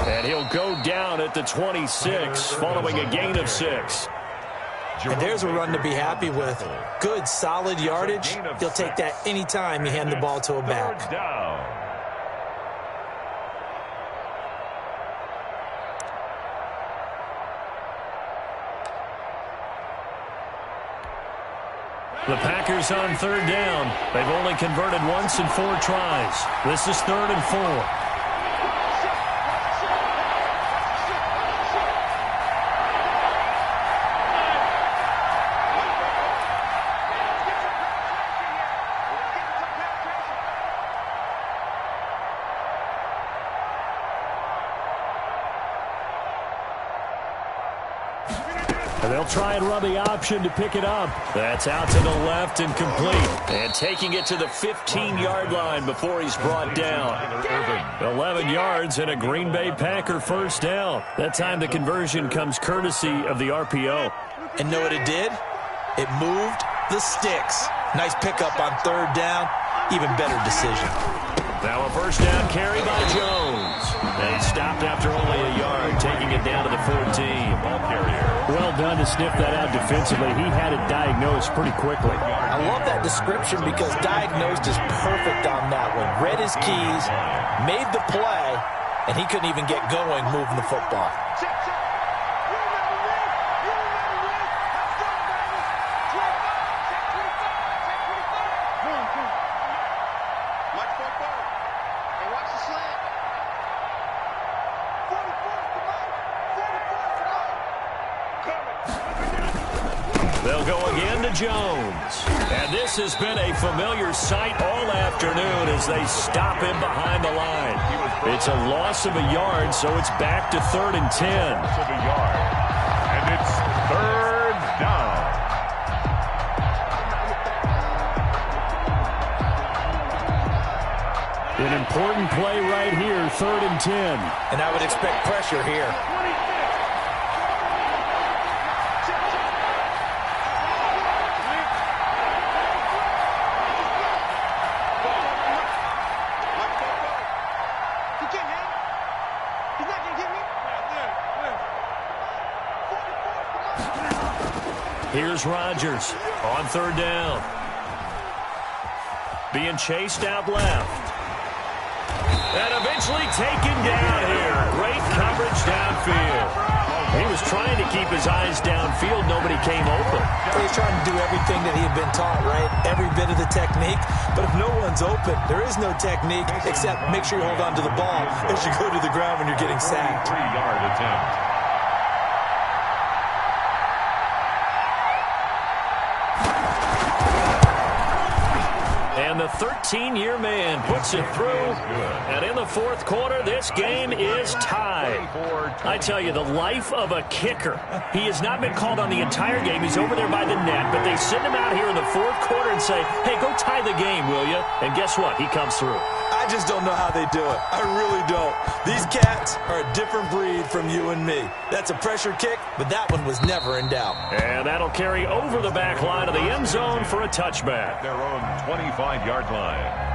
S3: And he'll go down at the 26 following a gain of 6.
S4: And there's a run to be happy with. Good, solid yardage. He'll take that anytime you hand the ball to a back.
S3: The Packers on third down. They've only converted once in 4 tries. This is 3rd and 4. And they'll try and run the option to pick it up. That's out to the left and complete. And taking it to the 15-yard line before he's brought down. 11 yards and a Green Bay Packer first down. That time the conversion comes courtesy of the RPO.
S4: And know what it did? It moved the sticks. Nice pickup on 3rd down. Even better decision.
S3: Now a first down carry by Jones. They stopped after only a yard, taking it down to the 14. Ball carrier. Well done to sniff that out defensively. He had it diagnosed pretty quickly.
S4: I love that description because diagnosed is perfect on that one. Read his keys, made the play, and he couldn't even get going moving the football.
S3: They'll go again to Jones. And this has been a familiar sight all afternoon as they stop him behind the line. It's a loss of a yard, so it's back to 3rd and 10.
S2: Loss of a yard. And it's 3rd down.
S3: An important play right here, 3rd and 10.
S4: And I would expect pressure here.
S3: Here's Rodgers on 3rd down. Being chased out left. And eventually taken down here. Great coverage downfield. He was trying to keep his eyes downfield. Nobody came open.
S4: He's trying to do everything that he had been taught, right? Every bit of the technique. But if no one's open, there is no technique except make sure you hold on to the ball as you go to the ground when you're getting sacked.
S2: 3-yard attempt.
S3: And the 13-year man puts it through. And in the 4th quarter, this game is tied. I tell you, the life of a kicker. He has not been called on the entire game. He's over there by the net. But they send him out here in the 4th quarter and say, hey, go tie the game, will you? And guess what? He comes through.
S4: I just don't know how they do it. I really don't. These cats are a different breed from you and me. That's a pressure kick, but that one was never in doubt.
S3: And that'll carry over the back line of the end zone for a touchback.
S2: Their own 25-yard line.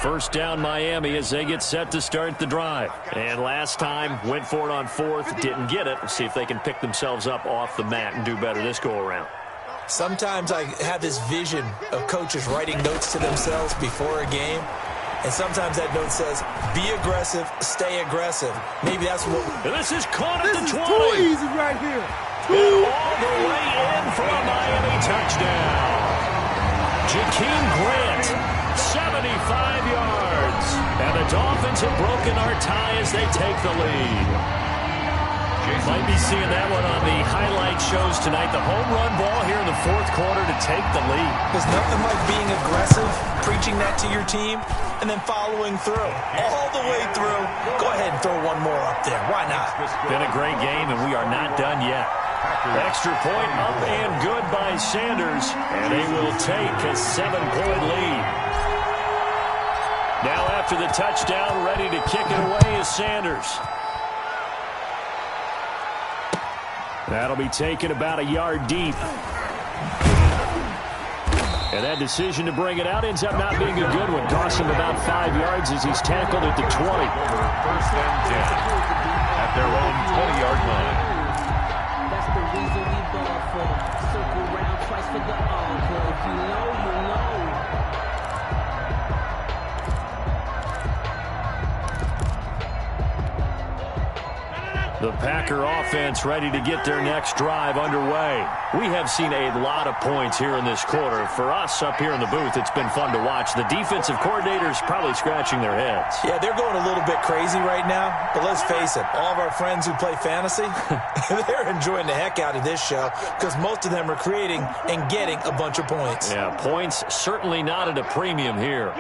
S3: First down Miami as they get set to start the drive. And last time, went for it on 4th, didn't get it. Let's see if they can pick themselves up off the mat and do better this go-around.
S4: Sometimes I have this vision of coaches writing notes to themselves before a game. And sometimes that note says, be aggressive, stay aggressive. Maybe that's what...
S3: And this is caught at the 20.
S5: Too easy right here.
S3: And all the way in for a Miami touchdown. Jakeem Grant, 75 yards. And the Dolphins have broken our tie as they take the lead. Might be seeing that one on the highlight shows tonight. The home run ball here in the 4th quarter to take the lead.
S4: There's nothing like being aggressive, preaching that to your team, and then following through. All the way through. Go ahead and throw one more up there. Why not?
S3: Been a great game, and we are not done yet. Extra point up and good by Sanders, and they will take a 7-point lead. Now after the touchdown, ready to kick it away is Sanders. That'll be taken about a yard deep. And that decision to bring it out ends up not being a good one. Costs him about 5 yards as he's tackled at the 20.
S2: First and 10 at their own 20-yard line.
S6: That's for the encore. If you know, you know.
S3: The Packer offense ready to get their next drive underway. We have seen a lot of points here in this quarter. For us up here in the booth, it's been fun to watch. The defensive coordinators probably scratching their heads.
S4: Yeah, they're going a little bit crazy right now. But let's face it, all of our friends who play fantasy, they're enjoying the heck out of this show because most of them are creating and getting a bunch of points.
S3: Yeah, points certainly not at a premium here.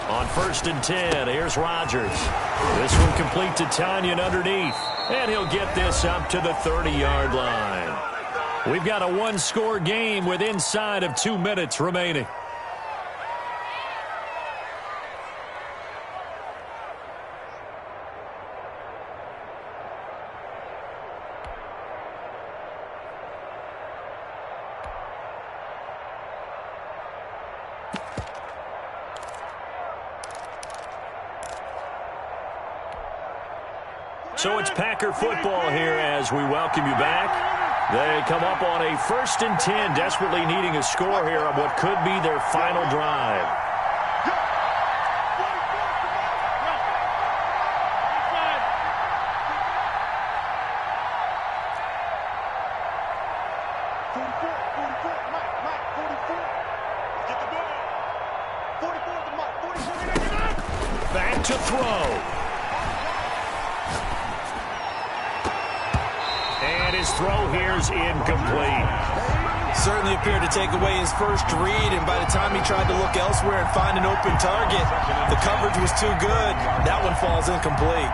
S3: On 1st and 10, here's Rodgers. This one complete to Tanyan underneath. And he'll get this up to the 30-yard line. We've got a one-score game with inside of 2 minutes remaining. So it's Packer football here as we welcome you back. They come up on a 1st and 10, desperately needing a score here on what could be their final drive. Back to throw. And his throw here's incomplete.
S4: Certainly appeared to take away his first read, and by the time he tried to look elsewhere and find an open target, the coverage was too good. That one falls incomplete.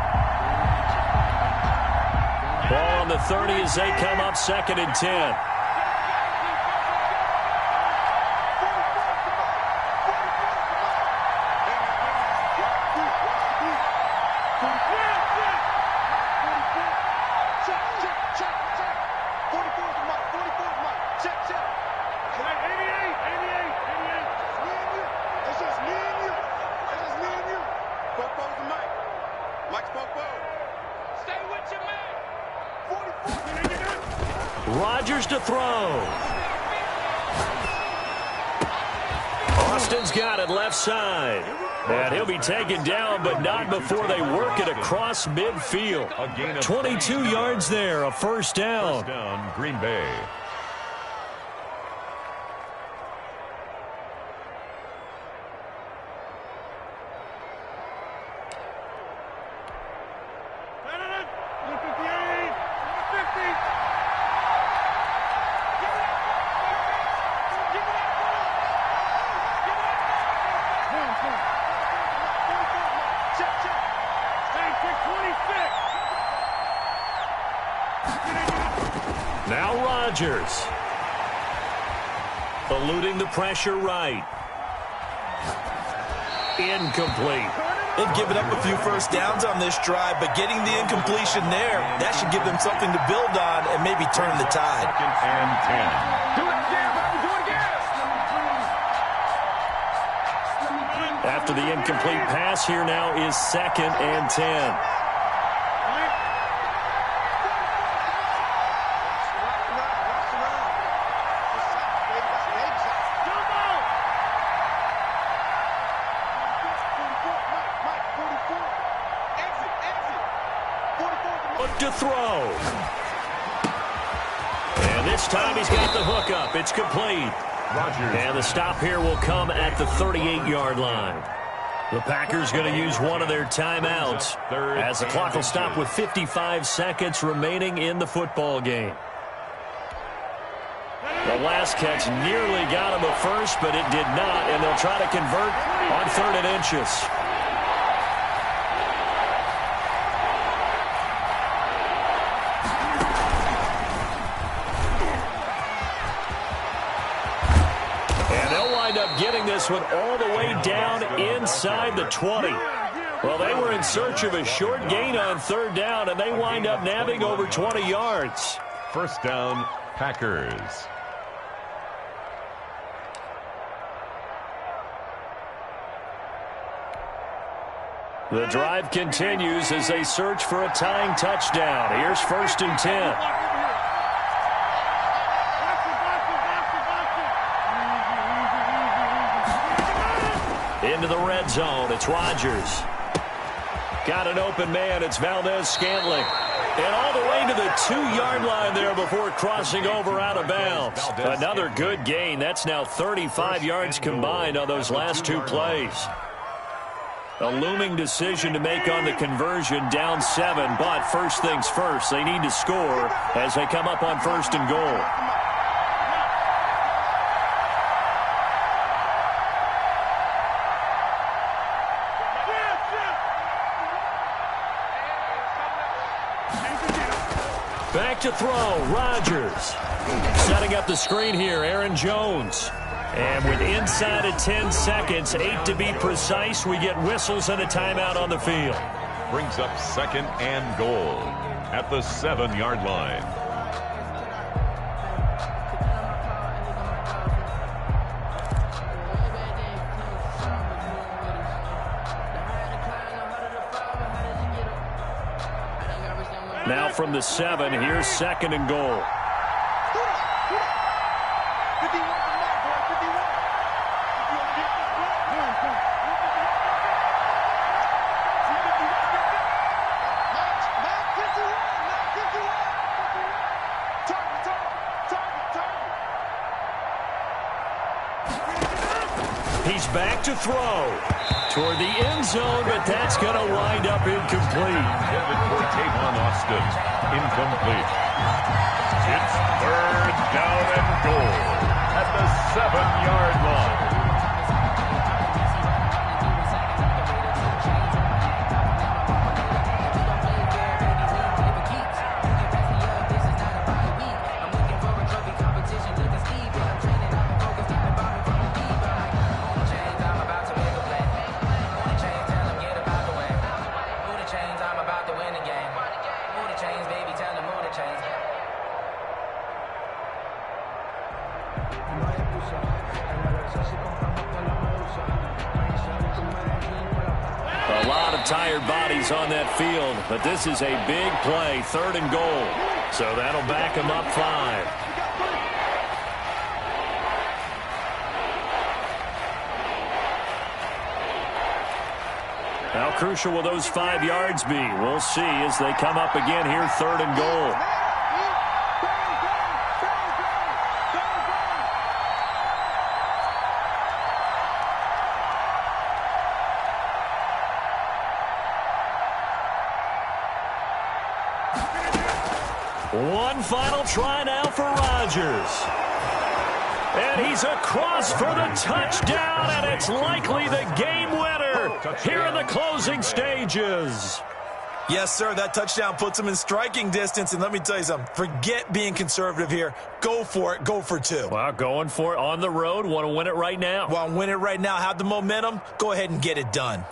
S3: Ball on the 30 as they come up 2nd and 10. Rodgers to throw. Austin's got it left side. And he'll be taken down, but not before they work it across midfield. 22 yards there, a first down.
S2: First down, Green Bay.
S3: Now Rodgers. Eluding the pressure right. Incomplete.
S4: They've given up a few first downs on this drive, but getting the incompletion there, that should give them something to build on and maybe turn the tide.
S2: 2nd and 10.
S5: Do it again, baby. Do it again.
S3: After the incomplete pass, here now is 2nd and 10. To throw. And this time he's got the hook up. It's complete.
S2: Rodgers.
S3: And the stop here will come at the 38-yard line. The Packers going to use one of their timeouts as the clock will stop with 55 seconds remaining in the football game. The last catch nearly got him a first, but it did not, and they'll try to convert on 3rd and inches. Getting this one all the way down inside the 20. Well, they were in search of a short gain on 3rd down, and they wind up nabbing over 20 yards.
S2: First down, Packers.
S3: The drive continues as they search for a tying touchdown. Here's 1st and 10. Into the red zone. It's Rodgers. Got an open man. It's Valdez-Scantling. And all the way to the 2-yard line there before crossing over out of bounds. Another good gain. That's now 35 yards combined on those last 2 plays. A looming decision to make on the conversion, down 7. But first things first, they need to score as they come up on 1st and goal. Back to throw, Rodgers. Setting up the screen here, Aaron Jones. And with inside of 10 seconds, 8 to be precise, we get whistles and a timeout on the field.
S2: Brings up 2nd and goal at the 7-yard line.
S3: Now from the 7, here's 2nd and goal. He's back to throw toward the end zone, but that's going to wind up incomplete.
S2: Intended for Tavon Austin. Incomplete. It's 3rd down and goal at the 7-yard line.
S3: A lot of tired bodies on that field, but this is a big play, 3rd and goal. So that'll back him up 5. How crucial will those 5 yards be? We'll see as they come up again here, 3rd and goal. One final try now for Rodgers. And he's across for the touchdown, and it's likely the game winner here in the closing stages.
S4: Yes, sir, that touchdown puts him in striking distance, and let me tell you something. Forget being conservative here. Go for it. Go for 2.
S3: Well, going for it on the road. Want to win it right now.
S4: Well, win it right now. Have the momentum. Go ahead and get it done.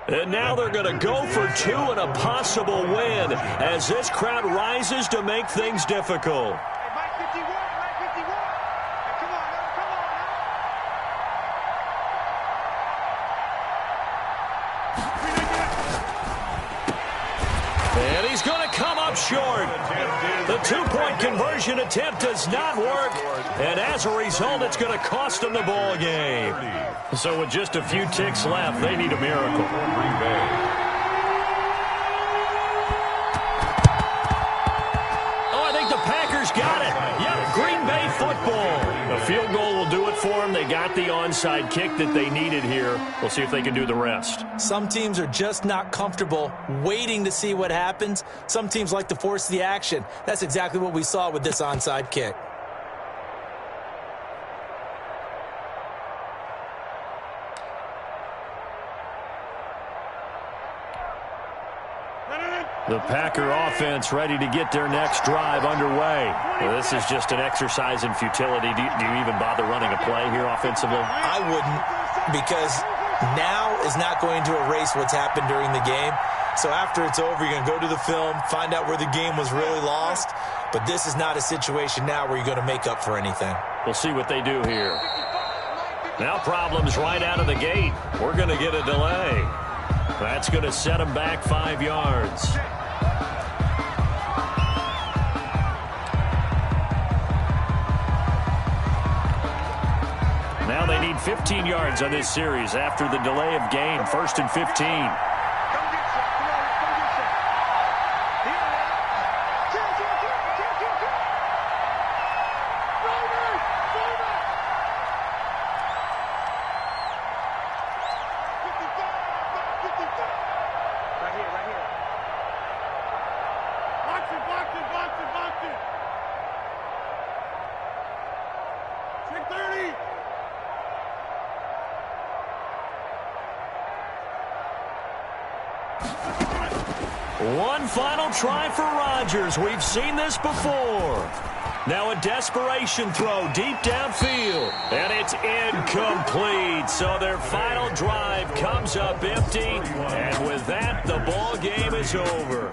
S3: And now they're going to go for 2 and a possible win as this crowd rises to make things difficult.
S5: Hey, Mike 51, Mike 51. Hey, come on now, come on now.
S3: And he's going to come up short. The 2-point conversion attempt does not work. And as a result, it's going to cost them the ball game. So with just a few ticks left, they need a miracle. Oh, I think the Packers got it. Yep, Green Bay football. A field goal will do it for them. They got the onside kick that they needed here. We'll see if they can do the rest.
S4: Some teams are just not comfortable waiting to see what happens. Some teams like to force the action. That's exactly what we saw with this onside kick.
S3: The Packer offense ready to get their next drive underway. Well, this is just an exercise in futility. Do you even bother running a play here offensively?
S4: I wouldn't, because now is not going to erase what's happened during the game. So after it's over, you're going to go to the film, find out where the game was really lost. But this is not a situation now where you're going to make up for anything.
S3: We'll see what they do here. Now problems right out of the gate. We're going to get a delay. That's going to set them back 5 yards. Now they need 15 yards on this series after the delay of game. 1st and 15. One final try for Rodgers. We've seen this before. Now a desperation throw deep downfield. And it's incomplete. So their final drive comes up empty. And with that, the ball game is over.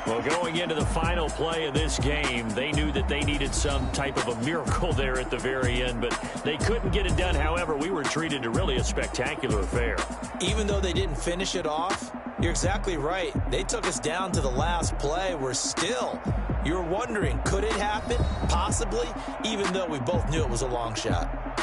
S3: Well, going into the final play of this game, they knew that they needed some type of a miracle there at the very end, but they couldn't get it done. However, we were treated to really a spectacular affair.
S4: Even though they didn't finish it off, you're exactly right. They took us down to the last play. We're still, you're wondering, could it happen? Possibly, even though we both knew it was a long shot.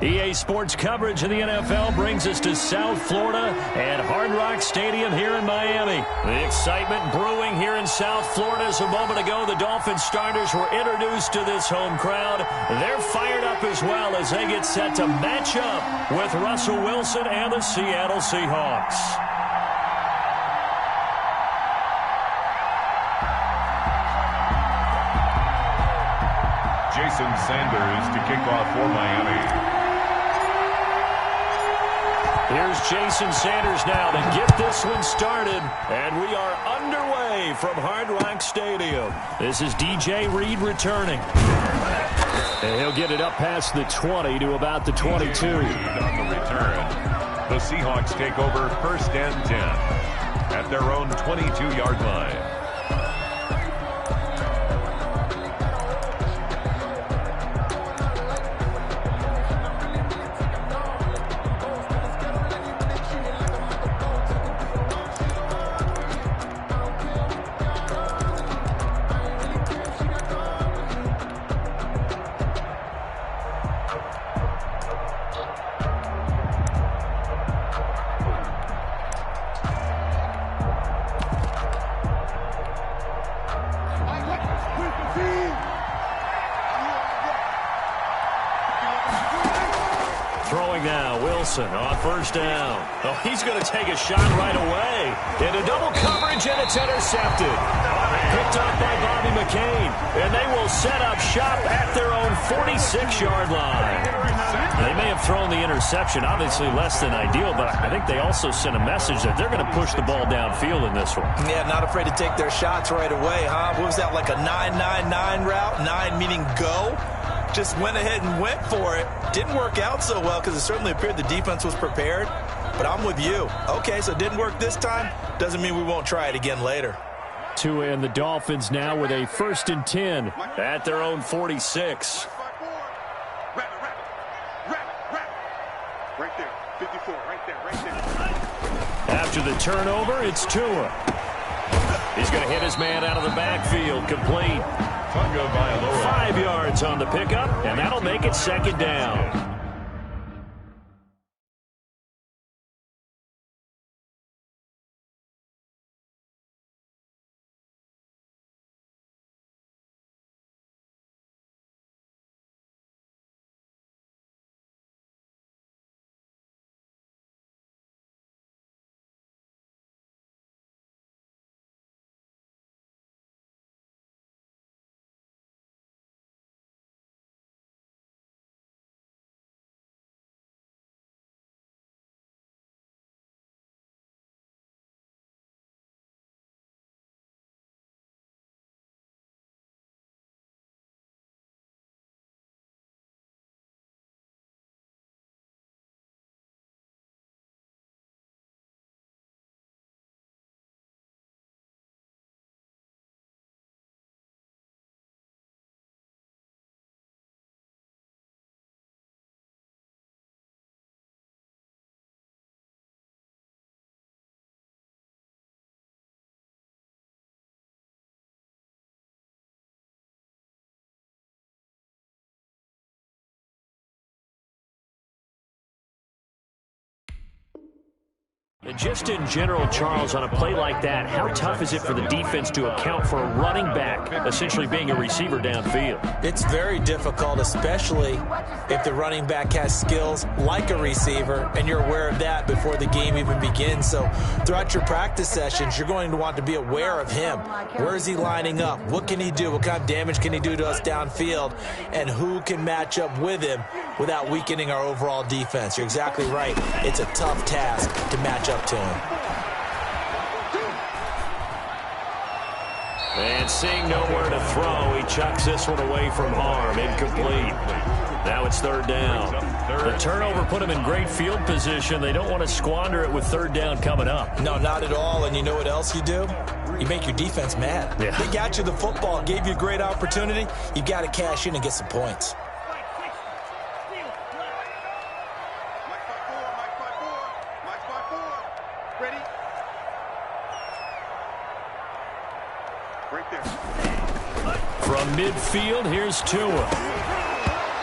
S3: EA Sports coverage of the NFL brings us to South Florida and Hard Rock Stadium here in Miami. The excitement brewing here in South Florida. As a moment ago, the Dolphins starters were introduced to this home crowd. They're fired up as well as they get set to match up with Russell Wilson and the Seattle Seahawks.
S2: Jason Sanders to kick off for Miami.
S3: Here's Jason Sanders now to get this one started, and we are underway from Hard Rock Stadium. This is DJ Reed returning. And he'll get it up past the 20 to about the 22.
S2: On the return, the Seahawks take over 1st and 10 at their own 22-yard line.
S3: Throwing now, Wilson on first down. Oh, he's going to take a shot right away. Into double coverage, and it's intercepted. Picked up by Bobby McCain. And they will set up shop at their own 46-yard line. They may have thrown the interception, obviously less than ideal, but I think they also sent a message that they're going to push the ball downfield in this one.
S4: Yeah, not afraid to take their shots right away, huh? What was that, like a 9-9-9 route? 9 meaning go? Just went ahead and went for it. Didn't work out so well because it certainly appeared the defense was prepared. But I'm with you. Okay, so it didn't work this time. Doesn't mean we won't try it again later.
S3: Tua and the Dolphins now with a 1st and 10 at their own 46.
S5: Right there, 54, right there.
S3: After the turnover, it's Tua. He's going to hit his man out of the backfield, complete. 5 yards on the pickup, and that'll make it 2nd down. And just in general, Charles, on a play like that, how tough is it for the defense to account for a running back essentially being a receiver downfield?
S4: It's very difficult, especially if the running back has skills like a receiver, and you're aware of that before the game even begins. So throughout your practice sessions, you're going to want to be aware of him. Where is he lining up? What can he do? What kind of damage can he do to us downfield? And who can match up with him without weakening our overall defense? You're exactly right. It's a tough task to match up to him.
S3: And seeing nowhere to throw, he chucks this one away from harm. Incomplete. Now it's 3rd down. The turnover put him in great field position. They don't want to squander it with 3rd down coming up.
S4: No, not at all. And you know what else you do? You make your defense mad.
S3: Yeah.
S4: They got you the football, gave you a great opportunity. You got to cash in and get some points.
S3: From midfield, here's Tua.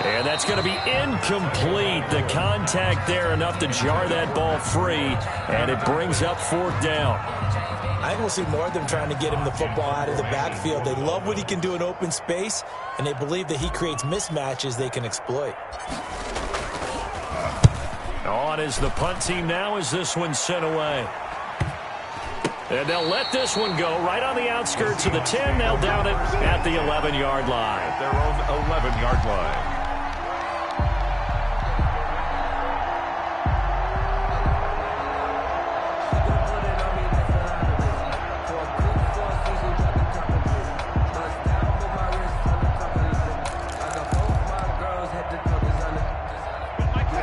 S3: And that's going to be incomplete. The contact there enough to jar that ball free, and it brings up 4th down.
S4: I think we'll see more of them trying to get him the football out of the backfield. They love what he can do in open space, and they believe that he creates mismatches they can exploit.
S3: On is the punt team now as this one's sent away. And they'll let this one go right on the outskirts of the 10. They'll down it at the 11-yard line.
S2: At their own 11-yard line.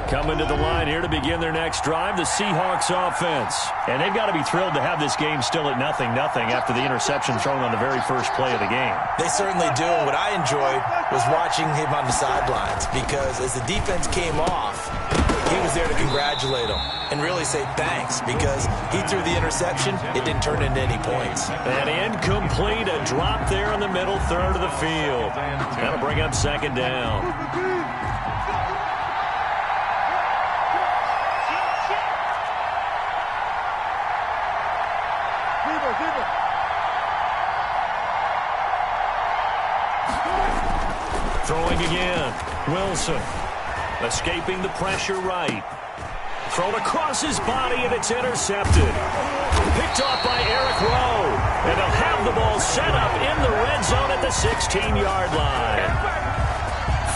S3: Coming to the line here to begin their next drive, the Seahawks offense. And they've got to be thrilled to have this game still at 0-0 after the interception thrown on the very first play of the game.
S4: They certainly do. And what I enjoyed was watching him on the sidelines, because as the defense came off, he was there to congratulate them and really say thanks, because he threw the interception. It didn't turn into any points.
S3: And incomplete, a drop there in the middle third of the field. That'll bring up 2nd down. Throwing again, Wilson. Escaping the pressure right. Thrown across his body, and it's intercepted. Picked off by Eric Rowe. And they'll have the ball set up in the red zone at the 16-yard line.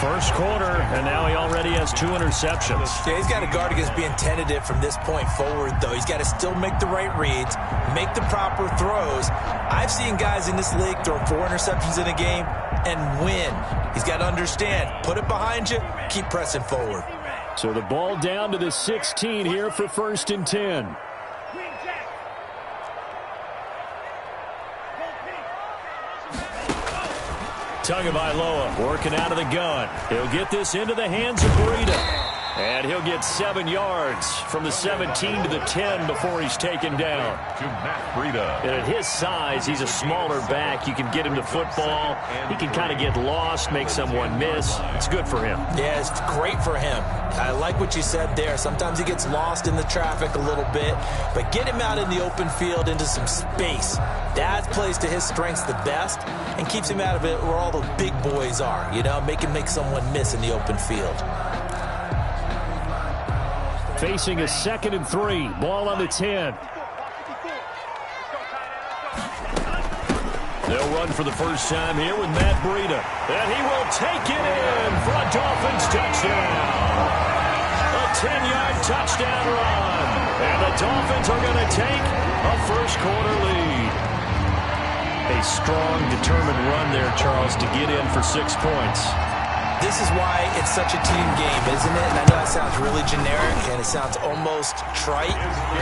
S3: First quarter, and now he already has 2 interceptions.
S4: Yeah, he's got to guard against being tentative from this point forward, though. He's got to still make the right reads, make the proper throws. I've seen guys in this league throw 4 interceptions in a game and win. He's got to understand, put it behind you, keep pressing forward.
S3: So the ball down to the 16 here for 1st and 10. Tagovailoa working out of the gun. He'll get this into the hands of Breida. And he'll get 7 yards from the 17 to the 10 before he's taken down.
S2: To Matt Breida.
S3: And at his size, he's a smaller back. You can get him to football. He can kind of get lost, make someone miss. It's good for him.
S4: Yeah, it's great for him. I like what you said there. Sometimes he gets lost in the traffic a little bit, but get him out in the open field into some space. That plays to his strengths the best and keeps him out of it where all the big boys are. You know, make him make someone miss in the open field.
S3: Facing a 2nd and 3. Ball on the 10. They'll run for the first time here with Matt Breida. And he will take it in for a Dolphins touchdown. A 10-yard touchdown run. And the Dolphins are going to take a first-quarter lead. A strong, determined run there, Charles, to get in for 6 points.
S4: This is why it's such a team game, isn't it? And I know it sounds really generic and it sounds almost trite,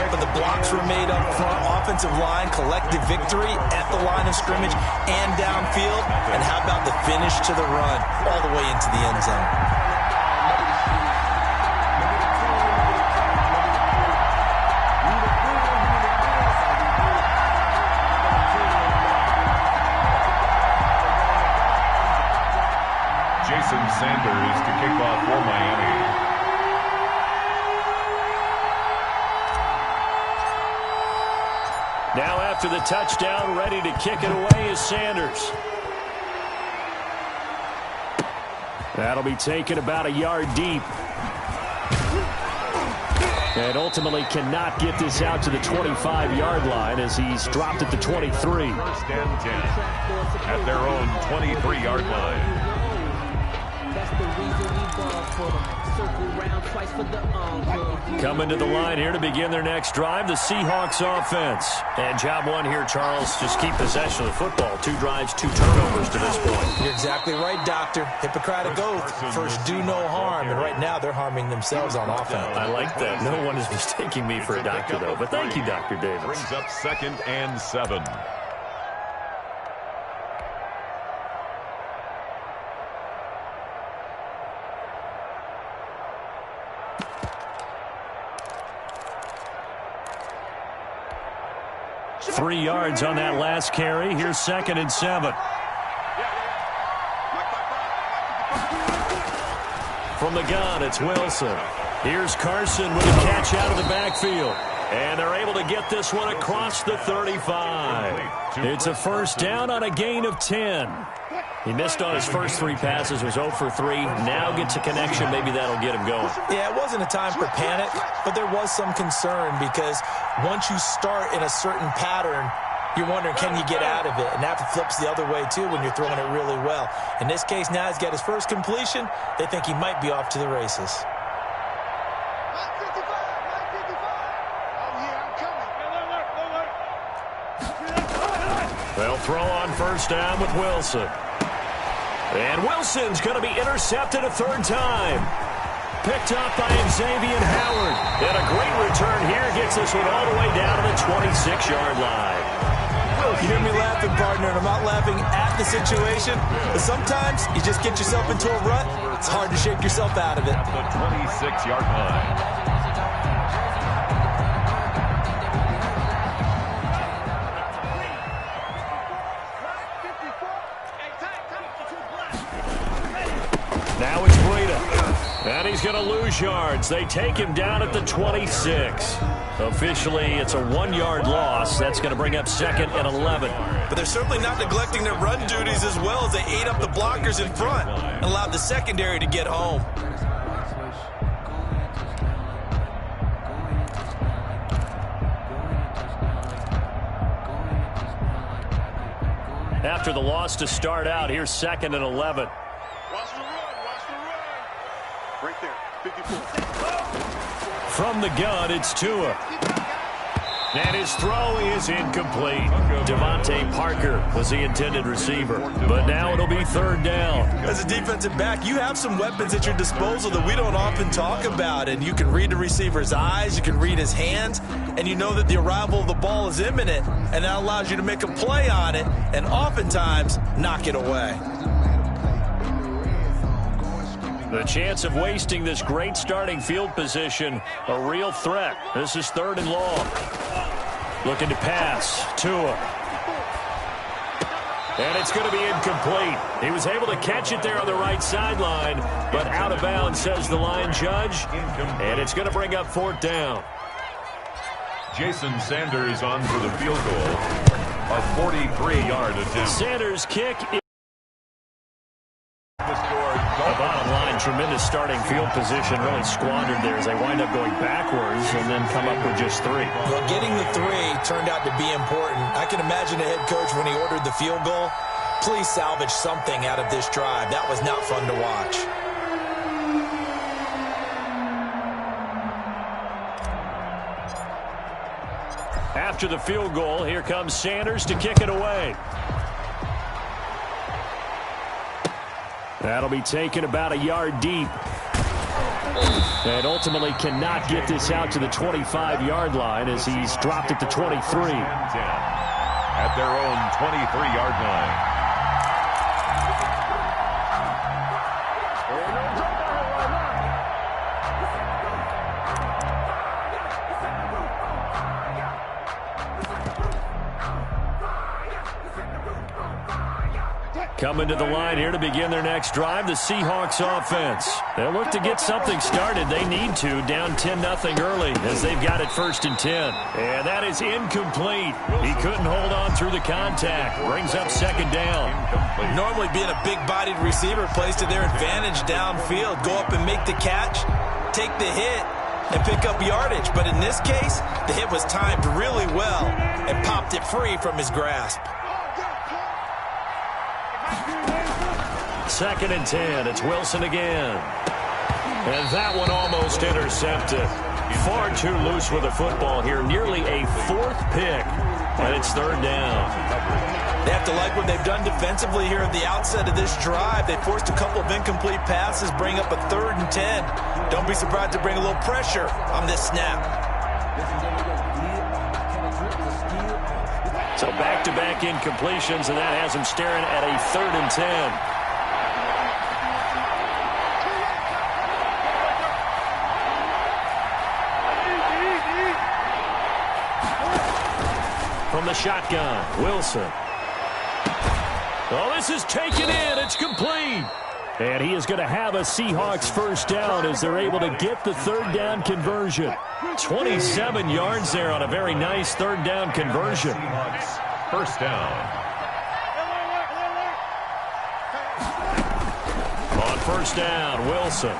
S4: but the blocks were made up front, offensive line, collective victory at the line of scrimmage and downfield. And how about the finish to the run all the way into the end zone?
S2: Sanders to kick off for Miami.
S3: Now after the touchdown, ready to kick it away is Sanders. That'll be taken about a yard deep. And ultimately cannot get this out to the 25-yard line as he's dropped at the 23.
S2: 1st and 10 at their own 23-yard line.
S3: Coming to the line here to begin their next drive, the Seahawks offense. And job 1 here, Charles, just keep possession of the football. 2 drives, 2 turnovers to this point.
S4: You're exactly right, Doctor. Hippocratic oath. First, do no harm. And right now, they're harming themselves on offense.
S3: I like that. No one is mistaking me for a doctor, though. But thank you, Dr. Davis.
S2: Brings up 2nd and 7.
S3: Three yards on that last carry. Here's 2nd and 7. From the gun, it's Wilson. Here's Carson with a catch out of the backfield. And they're able to get this one across the 35. It's a first down on a gain of 10. He missed on his first 3 passes, was 0 for 3. Now gets a connection. Maybe that'll get him going.
S4: Yeah, it wasn't a time for panic, but there was some concern because once you start in a certain pattern, you're wondering, can you get out of it? And that flips the other way, too, when you're throwing it really well. In this case, now he's got his first completion. They think he might be off to the races.
S3: They'll throw on first down with Wilson. And Wilson's going to be intercepted a 3rd time. Picked up by Xavier Howard. And a great return here gets this one all the way down to the 26-yard line.
S4: You hear me laughing, partner, and I'm not laughing at the situation, but sometimes you just get yourself into a rut. It's hard to shake yourself out of it.
S2: At the 26-yard line.
S3: Now it's Breida. And he's going to lose yards. They take him down at the 26. Officially, it's a 1-yard loss. That's going to bring up 2nd and 11.
S4: But they're certainly not neglecting their run duties as well as they ate up the blockers in front and allowed the secondary to get home.
S3: After the loss to start out, here's 2nd and 11.
S5: Watch the run. Watch the run. Right there. 54.
S3: From the gun, it's Tua. And his throw is incomplete. Devontae Parker was the intended receiver. But now it'll be 3rd down.
S4: As a defensive back, you have some weapons at your disposal that we don't often talk about. And you can read the receiver's eyes, you can read his hands, and you know that the arrival of the ball is imminent. And that allows you to make a play on it and oftentimes knock it away.
S3: The chance of wasting this great starting field position, a real threat. This is 3rd and long. Looking to pass. Tua. And it's going to be incomplete. He was able to catch it there on the right sideline, but out of bounds, says the line judge. And it's going to bring up 4th down.
S2: Jason Sanders on for the field goal. A 43-yard attempt.
S3: Sanders' kick. The bottom line, tremendous starting field position, really squandered there as they wind up going backwards and then come up with just 3.
S4: Well, getting the 3 turned out to be important. I can imagine the head coach when he ordered the field goal. Please salvage something out of this drive. That was not fun to watch.
S3: After the field goal, here comes Sanders to kick it away. That'll be taken about a yard deep. And ultimately cannot get this out to the 25-yard line as he's dropped it to 23.
S2: At their own 23-yard line.
S3: Coming to the line here to begin their next drive, the Seahawks offense. They'll look to get something started. They need to, down 10-0 early as they've got it 1st and 10. And that is incomplete. He couldn't hold on through the contact. Brings up 2nd down.
S4: Normally being a big-bodied receiver plays to their advantage downfield. Go up and make the catch, take the hit, and pick up yardage. But in this case, the hit was timed really well and popped it free from his grasp.
S3: 2nd and 10. It's Wilson again. And that one almost intercepted. Far too loose with the football here. Nearly a 4th pick. And it's 3rd down.
S4: They have to like what they've done defensively here at the outset of this drive. They forced a couple of incomplete passes, bring up a 3rd and 10. Don't be surprised to bring a little pressure on this snap.
S3: So back-to-back incompletions, and that has him staring at a 3rd and 10. From the shotgun, Wilson. Oh, this is taken in. It's complete. And he is going to have a Seahawks 1st down as they're able to get the 3rd down conversion. 27 yards there on a very nice 3rd down conversion.
S2: 1st down.
S3: On 1st down, Wilson.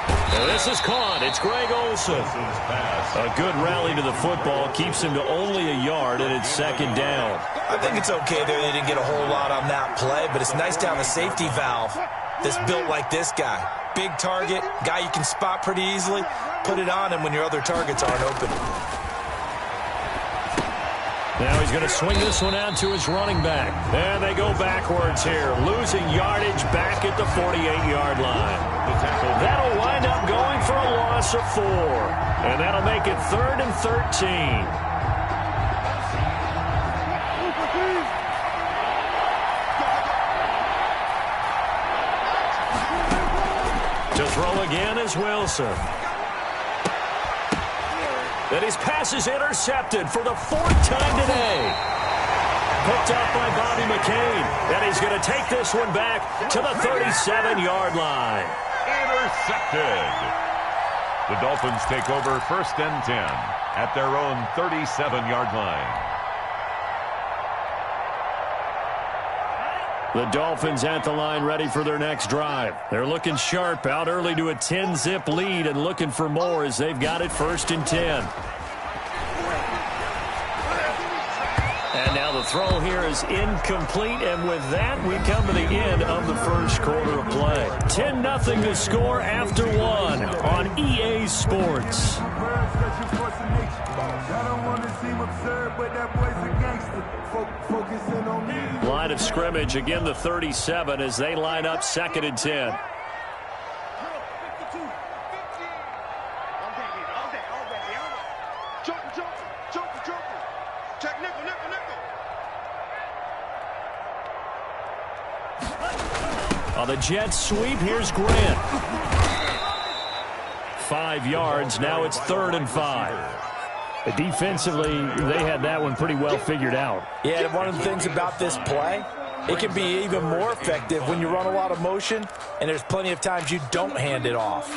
S3: And this is caught. It's Greg Olsen. A good rally to the football. Keeps him to only a yard, and it's 2nd down.
S4: I think it's okay there. They didn't get a whole lot on that play, but it's nice to have a safety valve that's built like this guy. Big target, guy you can spot pretty easily. Put it on him when your other targets aren't open.
S3: Now he's going to swing this one out to his running back. And they go backwards here, losing yardage back at the 48-yard line. That'll wind up going for a loss of 4. And that'll make it 3rd and 13. To throw again is Wilson. And his pass is intercepted for the 4th time today. Picked up by Bobby McCain. And he's going to take this one back to the 37-yard line.
S2: Intercepted. The Dolphins take over 1st and 10 at their own 37-yard line.
S3: The Dolphins at the line ready for their next drive. They're looking sharp, out early to a 10-zip lead and looking for more as they've got it 1st and 10. And now the throw here is incomplete, and with that, we come to the end of the first quarter of play. 10-0 to score after one on EA Sports. Line of scrimmage, again the 37 as they line up 2nd and 10. On the Jets sweep, here's Grant. 5 yards, now it's 3rd and 5.
S1: Defensively, they had that one pretty well figured out.
S4: Yeah, and one of the things about this play, it can be even more effective when you run a lot of motion, and there's plenty of times you don't hand it off.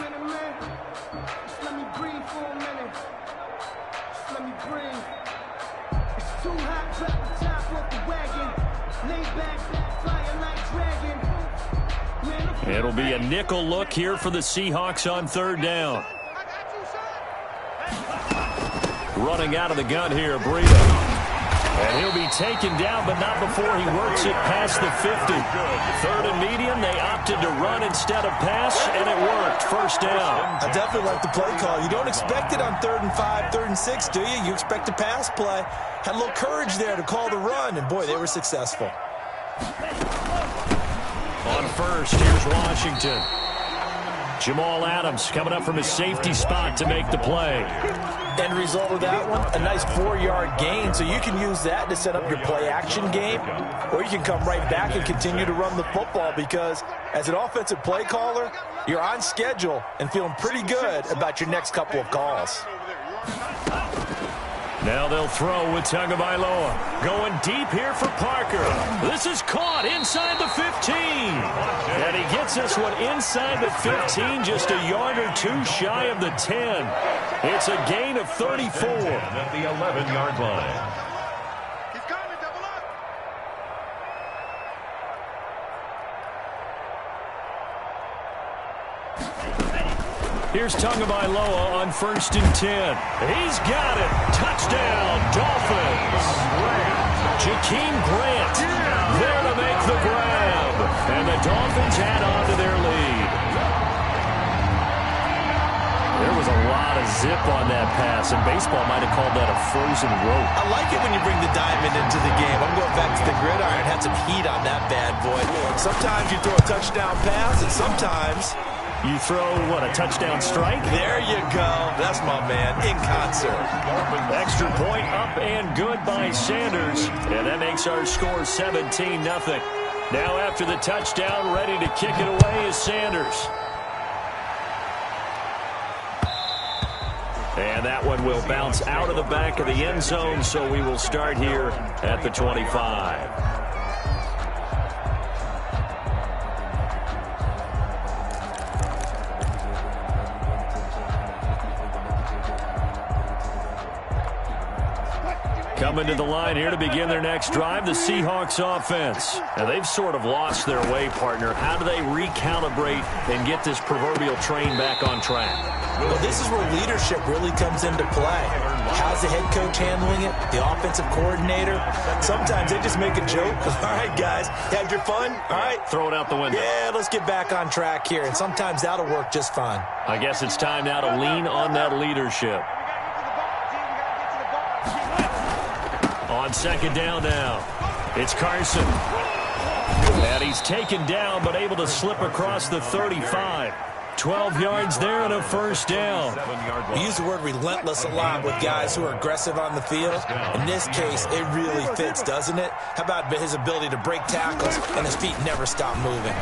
S3: It'll be a nickel look here for the Seahawks on 3rd down. Running out of the gun here, Breida. And he'll be taken down, but not before he works it past the 50. 3rd and medium, they opted to run instead of pass, and it worked. 1st down.
S4: I definitely like the play call. You don't expect it on 3rd and 5, 3rd and 6, do you? You expect a pass play. Had a little courage there to call the run, and boy, they were successful.
S3: On 1st, here's Washington. Jamal Adams coming up from his safety spot to make the play.
S4: End result of that one, a nice 4-yard gain, so you can use that to set up your play-action game, or you can come right back and continue to run the football because as an offensive play caller, you're on schedule and feeling pretty good about your next couple of calls.
S3: Now they'll throw with Tagovailoa. Going deep here for Parker. This is caught inside the 15. And he gets this one inside the 15, just a yard or two shy of the 10. It's a gain of 34.
S2: At the 11-yard line.
S5: He's coming, double up.
S3: Here's Tagovailoa on 1st and 10. He's got it. Touchdown, Dolphins. Jakeem Grant there to make the grab. And the Dolphins add on to their lead. There was a lot of zip on that pass, and baseball might have called that a frozen rope.
S4: I like it when you bring the diamond into the game. I'm going back to the gridiron. Had some heat on that bad boy. Sometimes you throw a touchdown pass, and sometimes
S3: you throw, what, a touchdown strike?
S4: There you go. That's my man, in concert.
S3: Extra point up and good by Sanders. And that makes our score 17-0. Now after the touchdown, ready to kick it away is Sanders. And that one will bounce out of the back of the end zone, so we will start here at the 25. Coming to the line here to begin their next drive, the Seahawks offense. Now, they've sort of lost their way, partner. How do they recalibrate and get this proverbial train back on track?
S4: Well, this is where leadership really comes into play. How's the head coach handling it? The offensive coordinator? Sometimes they just make a joke. All right, guys, had your fun? All right.
S3: Throw it out the window.
S4: Yeah, let's get back on track here. And sometimes that'll work just fine.
S3: I guess it's time now to lean on that leadership. On 2nd down now, it's Carson. And he's taken down, but able to slip across the 35. 12 yards there and a 1st down.
S4: We use the word relentless a lot with guys who are aggressive on the field. In this case, it really fits, doesn't it? How about his ability to break tackles and his feet never stop moving?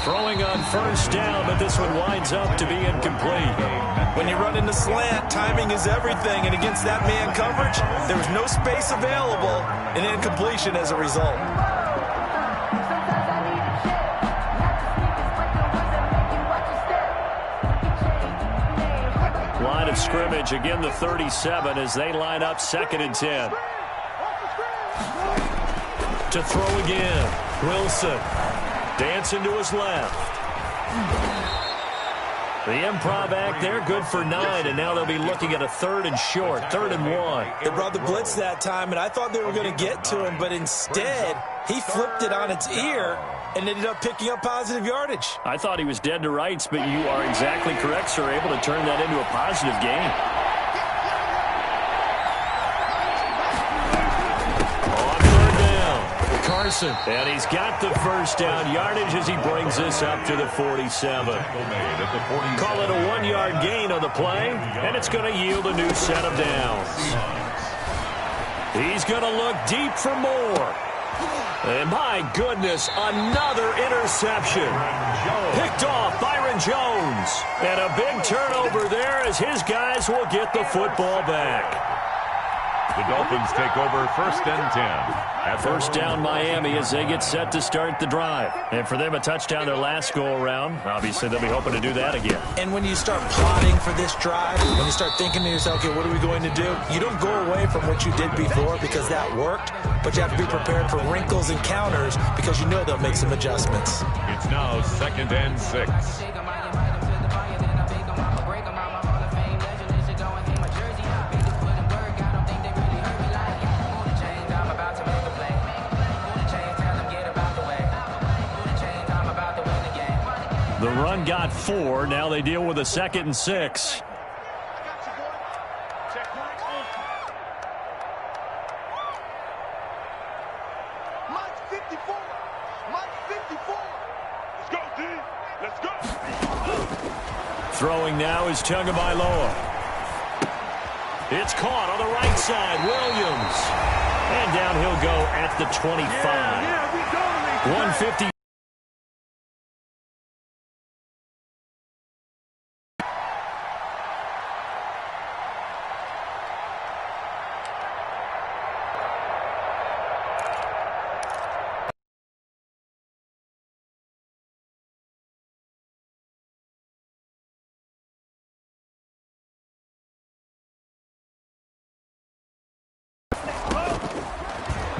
S3: Throwing on 1st down, but this one winds up to be incomplete.
S4: When you run in the slant, timing is everything, and against that man coverage, there was no space available, and incompletion as a result.
S3: Line of scrimmage, again the 37 as they line up 2nd and 10. To throw again, Wilson. Dancing to his left. The improv act there, good for 9, and now they'll be looking at a 3rd and short, 3rd and 1.
S4: They brought the blitz that time, and I thought they were going to get to him, but instead, he flipped it on its ear and ended up picking up positive yardage.
S3: I thought he was dead to rights, but you are exactly correct, sir, able to turn that into a positive gain. Carson, and he's got the first down yardage as he brings this up to the 47. Call it a 1-yard gain on the play, and it's going to yield a new set of downs. He's going to look deep for more. And my goodness, another interception. Picked off Byron Jones. And a big turnover there as his guys will get the football back.
S2: The Dolphins take over 1st and 10.
S3: First down Miami as they get set to start the drive. And for them, a touchdown their last go-around. Obviously, they'll be hoping to do that again.
S4: And when you start plotting for this drive, when you start thinking to yourself, okay, what are we going to do? You don't go away from what you did before because that worked, but you have to be prepared for wrinkles and counters because you know they'll make some adjustments.
S2: It's now 2nd and 6.
S3: The run got 4. Now they deal with a 2nd and 6.
S5: Mike 54. Mike 54. Let's go, D. Let's go.
S3: Throwing now is Tagovailoa. It's caught on the right side. Williams. And down he'll go at the 25. 150.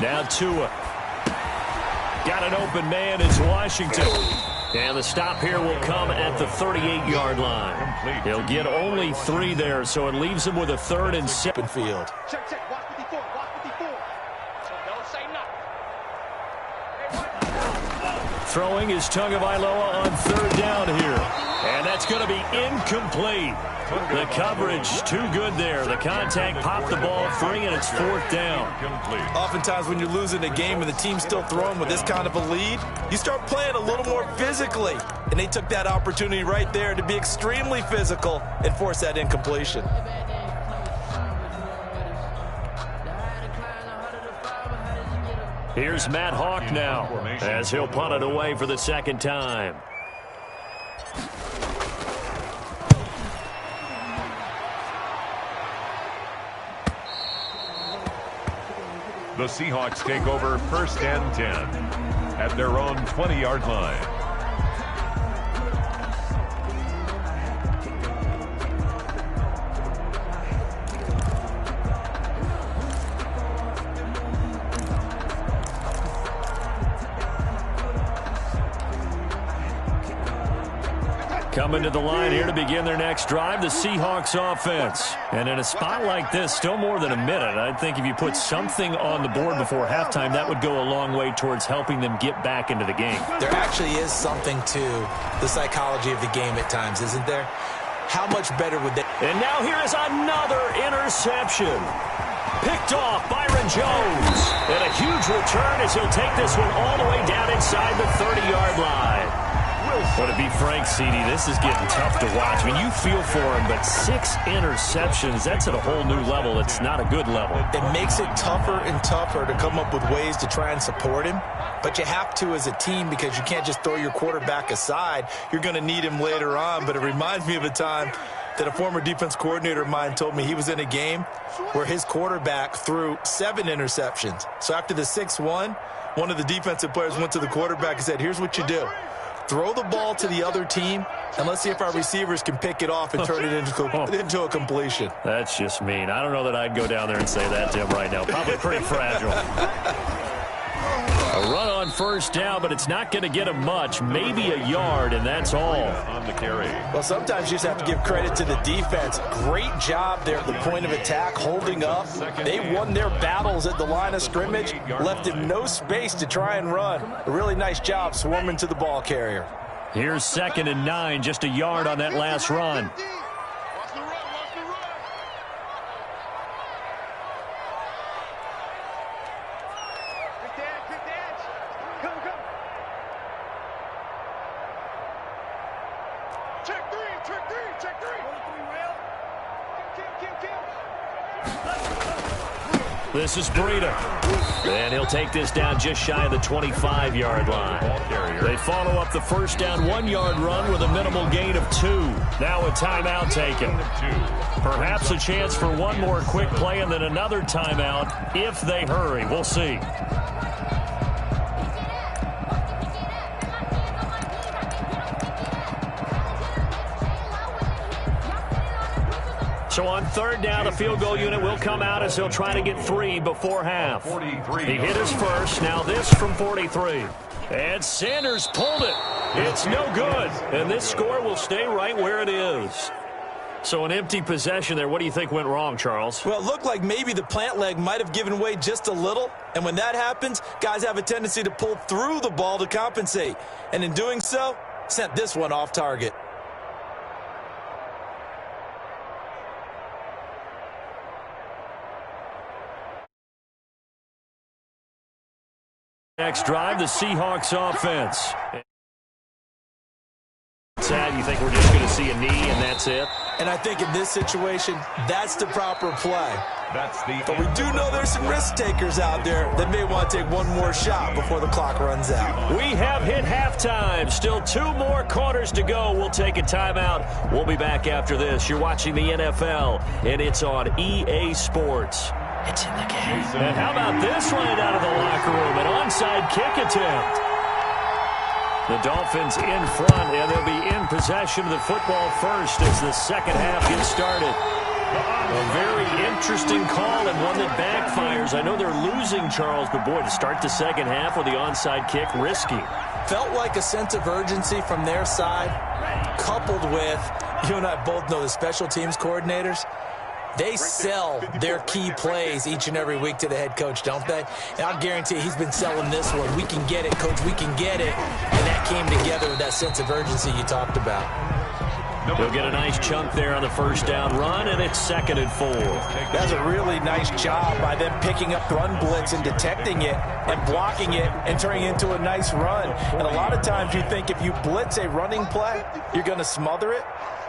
S3: Now Tua. Got an open man. It's Washington. And the stop here will come at the 38-yard line. He'll get only 3 there, so it leaves him with a 3rd and 7 field.
S5: Check, check. Watch 54. Watch 54. Don't say nothing.
S3: Throwing is Tagovailoa on 3rd down here. And that's going to be incomplete. The coverage too good there. The contact popped the ball free, and it's 4th down.
S4: Oftentimes when you're losing a game and the team's still throwing with this kind of a lead, you start playing a little more physically. And they took that opportunity right there to be extremely physical and force that incompletion.
S3: Here's Matt Hawk now as he'll punt it away for the 2nd time.
S2: The Seahawks take over 1st and 10 at their own 20-yard line.
S3: Coming to the line here to begin their next drive, the Seahawks offense. And in a spot like this, still more than a minute, I think if you put something on the board before halftime, that would go a long way towards helping them get back into the game.
S4: There actually is something to the psychology of the game at times, isn't there? How much better would they...
S3: And now here is another interception. Picked off Byron Jones. And a huge return as he'll take this one all the way down inside the 30-yard line. But to be frank, CD, this is getting tough to watch. I mean, you feel for him, but 6 interceptions, that's at a whole new level. It's not a good level.
S4: It makes it tougher and tougher to come up with ways to try and support him. But you have to as a team because you can't just throw your quarterback aside. You're going to need him later on. But it reminds me of a time that a former defense coordinator of mine told me he was in a game where his quarterback threw 7 interceptions. So after the 6-1, one of the defensive players went to the quarterback and said, here's what you do. Throw the ball to the other team, and let's see if our receivers can pick it off and turn it into a completion.
S3: That's just mean. I don't know that I'd go down there and say that to him right now. Probably pretty fragile. A run on first down, but it's not going to get him much, maybe a yard, and that's all.
S2: On the carry.
S4: Well, sometimes you just have to give credit to the defense. Great job there at the point of attack, holding up. They won their battles at the line of scrimmage, left him no space to try and run. A really nice job swarming to the ball carrier.
S3: Here's 2nd and 9, just a yard on that last run. This is Breida. And he'll take this down just shy of the 25-yard line. They follow up the first down 1-yard run with a minimal gain of 2. Now a timeout taken. Perhaps a chance for one more quick play and then another timeout if they hurry. We'll see. So on 3rd down, the field goal unit will come out as they'll try to get 3 before half. He hit his first. Now this from 43. And Sanders pulled it. It's no good. And this score will stay right where it is. So an empty possession there. What do you think went wrong, Charles?
S4: Well, it looked like maybe the plant leg might have given way just a little. And when that happens, guys have a tendency to pull through the ball to compensate. And in doing so, sent this one off target.
S3: Next drive, the Seahawks offense. Sad, you think we're just going to see a knee and that's it?
S4: And I think in this situation, that's the proper play. But we do know there's some risk takers out there that may want to take one more shot before the clock runs out.
S3: We have hit halftime. Still 2 more quarters to go. We'll take a timeout. We'll be back after this. You're watching the NFL, and it's on EA Sports. It's in the game. And how about this right out of the locker room? An onside kick attempt. The Dolphins in front, and they'll be in possession of the football first as the second half gets started. A very interesting call and one that backfires. I know they're losing, Charles, but boy, to start the second half with the onside kick, risky.
S4: Felt like a sense of urgency from their side, coupled with, you and I both know the special teams coordinators. They sell their key plays each and every week to the head coach, don't they? And I'll guarantee he's been selling this one. We can get it, coach, we can get it. And that came together with that sense of urgency you talked about.
S3: He'll get a nice chunk there on the first down run, and it's 2nd and 4.
S4: That's a really nice job by them picking up run blitz and detecting it and blocking it and turning it into a nice run. And a lot of times you think if you blitz a running play, you're going to smother it.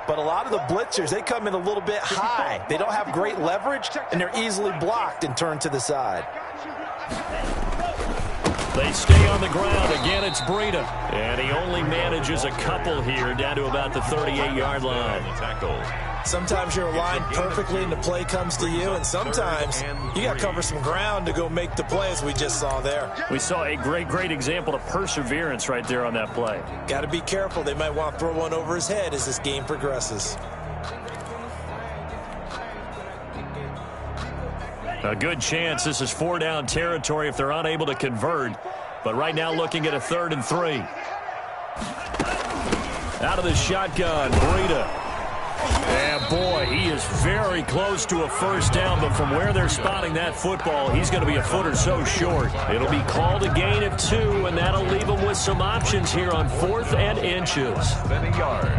S4: But a lot of the blitzers, they come in a little bit high. They don't have great leverage, and they're easily blocked and turned to the side.
S3: They stay on the ground. Again, it's Breida. And he only manages a couple here down to about the 38-yard line.
S4: Sometimes you're aligned perfectly and the play comes to you, and sometimes you got to cover some ground to go make the play, as we just saw there.
S3: We saw a great example of perseverance right there on that play.
S4: Got to be careful. They might want to throw one over his head as this game progresses.
S3: A good chance this is 4-down territory if they're unable to convert. But right now looking at a 3rd and 3. Out of the shotgun, Breida. And boy, he is very close to a first down, but from where they're spotting that football, he's going to be a foot or so short. It'll be called a gain of 2, and that'll leave him with some options here on 4th and inches.
S2: Then a yard.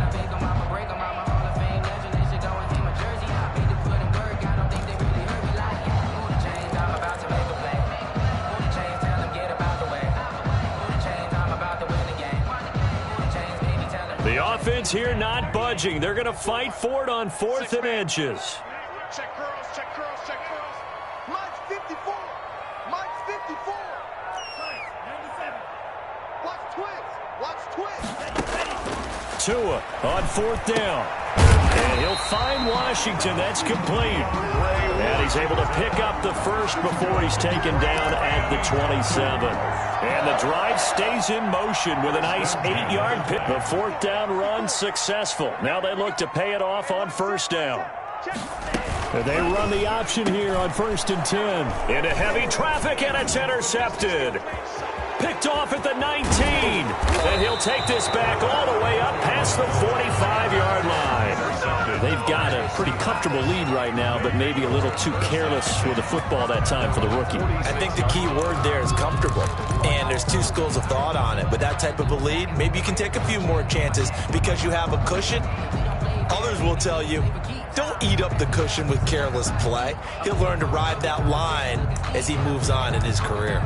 S3: The offense here not budging. They're going to fight for it on 4th and inches.
S5: Check curls, check curls, check curls. Mine's 54. Mine's 54. Watch twins. Watch twins.
S3: Tua on 4th down. And he'll find Washington. That's complete. And he's able to pick up the first before he's taken down at the 27. And the drive stays in motion with a nice 8-yard pick. The 4th down run successful. Now they look to pay it off on 1st down. And they run the option here on 1st and 10. Into heavy traffic, and it's intercepted. Picked off at the 19. And he'll take this back all the way up past the 45-yard line. They've got a pretty comfortable lead right now, but maybe a little too careless with the football that time for the rookie.
S4: I think the key word there is comfortable. And there's two schools of thought on it. With that type of a lead, maybe you can take a few more chances because you have a cushion. Others will tell you, don't eat up the cushion with careless play. He'll learn to ride that line as he moves on in his career.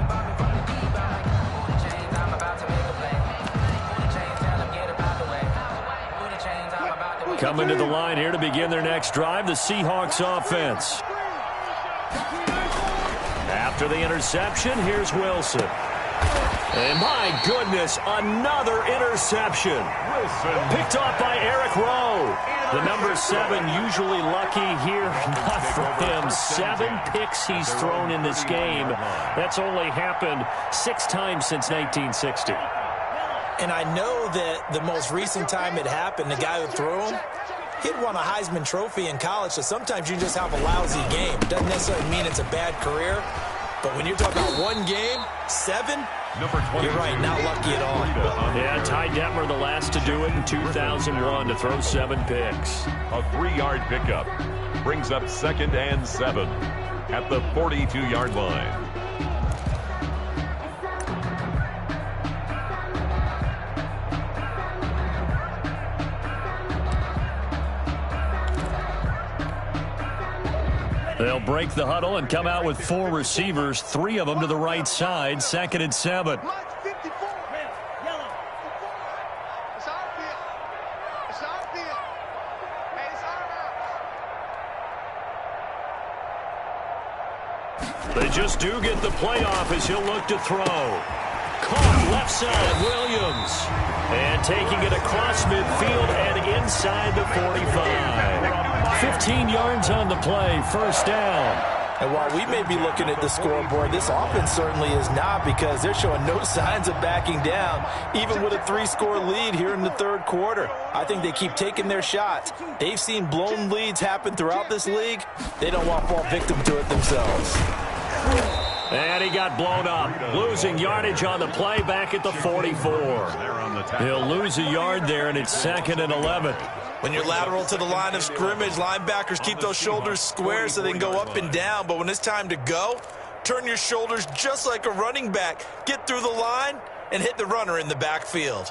S3: Coming to the line here to begin their next drive, the Seahawks offense. After the interception, here's Wilson. And my goodness, another interception. Picked off by Eric Rowe. The number 7 usually lucky here. Not for him. 7 picks he's thrown in this game. That's only happened 6 times since 1960.
S4: And I know that the most recent time it happened, the guy who threw him, he'd won a Heisman Trophy in college, so sometimes you just have a lousy game. Doesn't necessarily mean it's a bad career, but when you're talking about one game, 7, you're right, not lucky at all.
S3: Yeah, Ty Detmer the last to do it in 2001 to throw 7 picks.
S2: A 3-yard pickup brings up 2nd and 7 at the 42-yard line.
S3: They'll break the huddle and come out with 4 receivers, 3 of them to the right side, 2nd and 7. They just do get the play off as he'll look to throw. Caught left side, Williams. And taking it across midfield and inside the 45. 15 yards on the play, first down.
S4: And while we may be looking at the scoreboard, this offense certainly is not, because they're showing no signs of backing down, even with a 3-score lead here in the third quarter. I think they keep taking their shots. They've seen blown leads happen throughout this league. They don't want to fall victim to it themselves.
S3: And he got blown up, losing yardage on the play back at the 44. He'll lose a yard there, and it's 2nd and 11.
S4: When you're lateral to the line of scrimmage, linebackers keep those shoulders square so they can go up and down. But when it's time to go, turn your shoulders just like a running back. Get through the line and hit the runner in the backfield.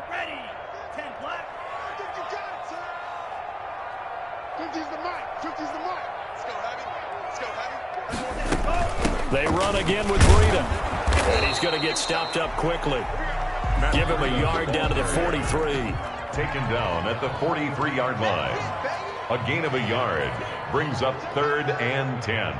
S5: Ready. 10 black. 50's the mic. 50's the mic. Let's go, Heavy. Let's go, Heavy.
S3: They run again with Breida. And he's going to get stopped up quickly. Give him a yard down to the 43.
S2: Taken down at the 43-yard line. A gain of a yard brings up 3rd and 10.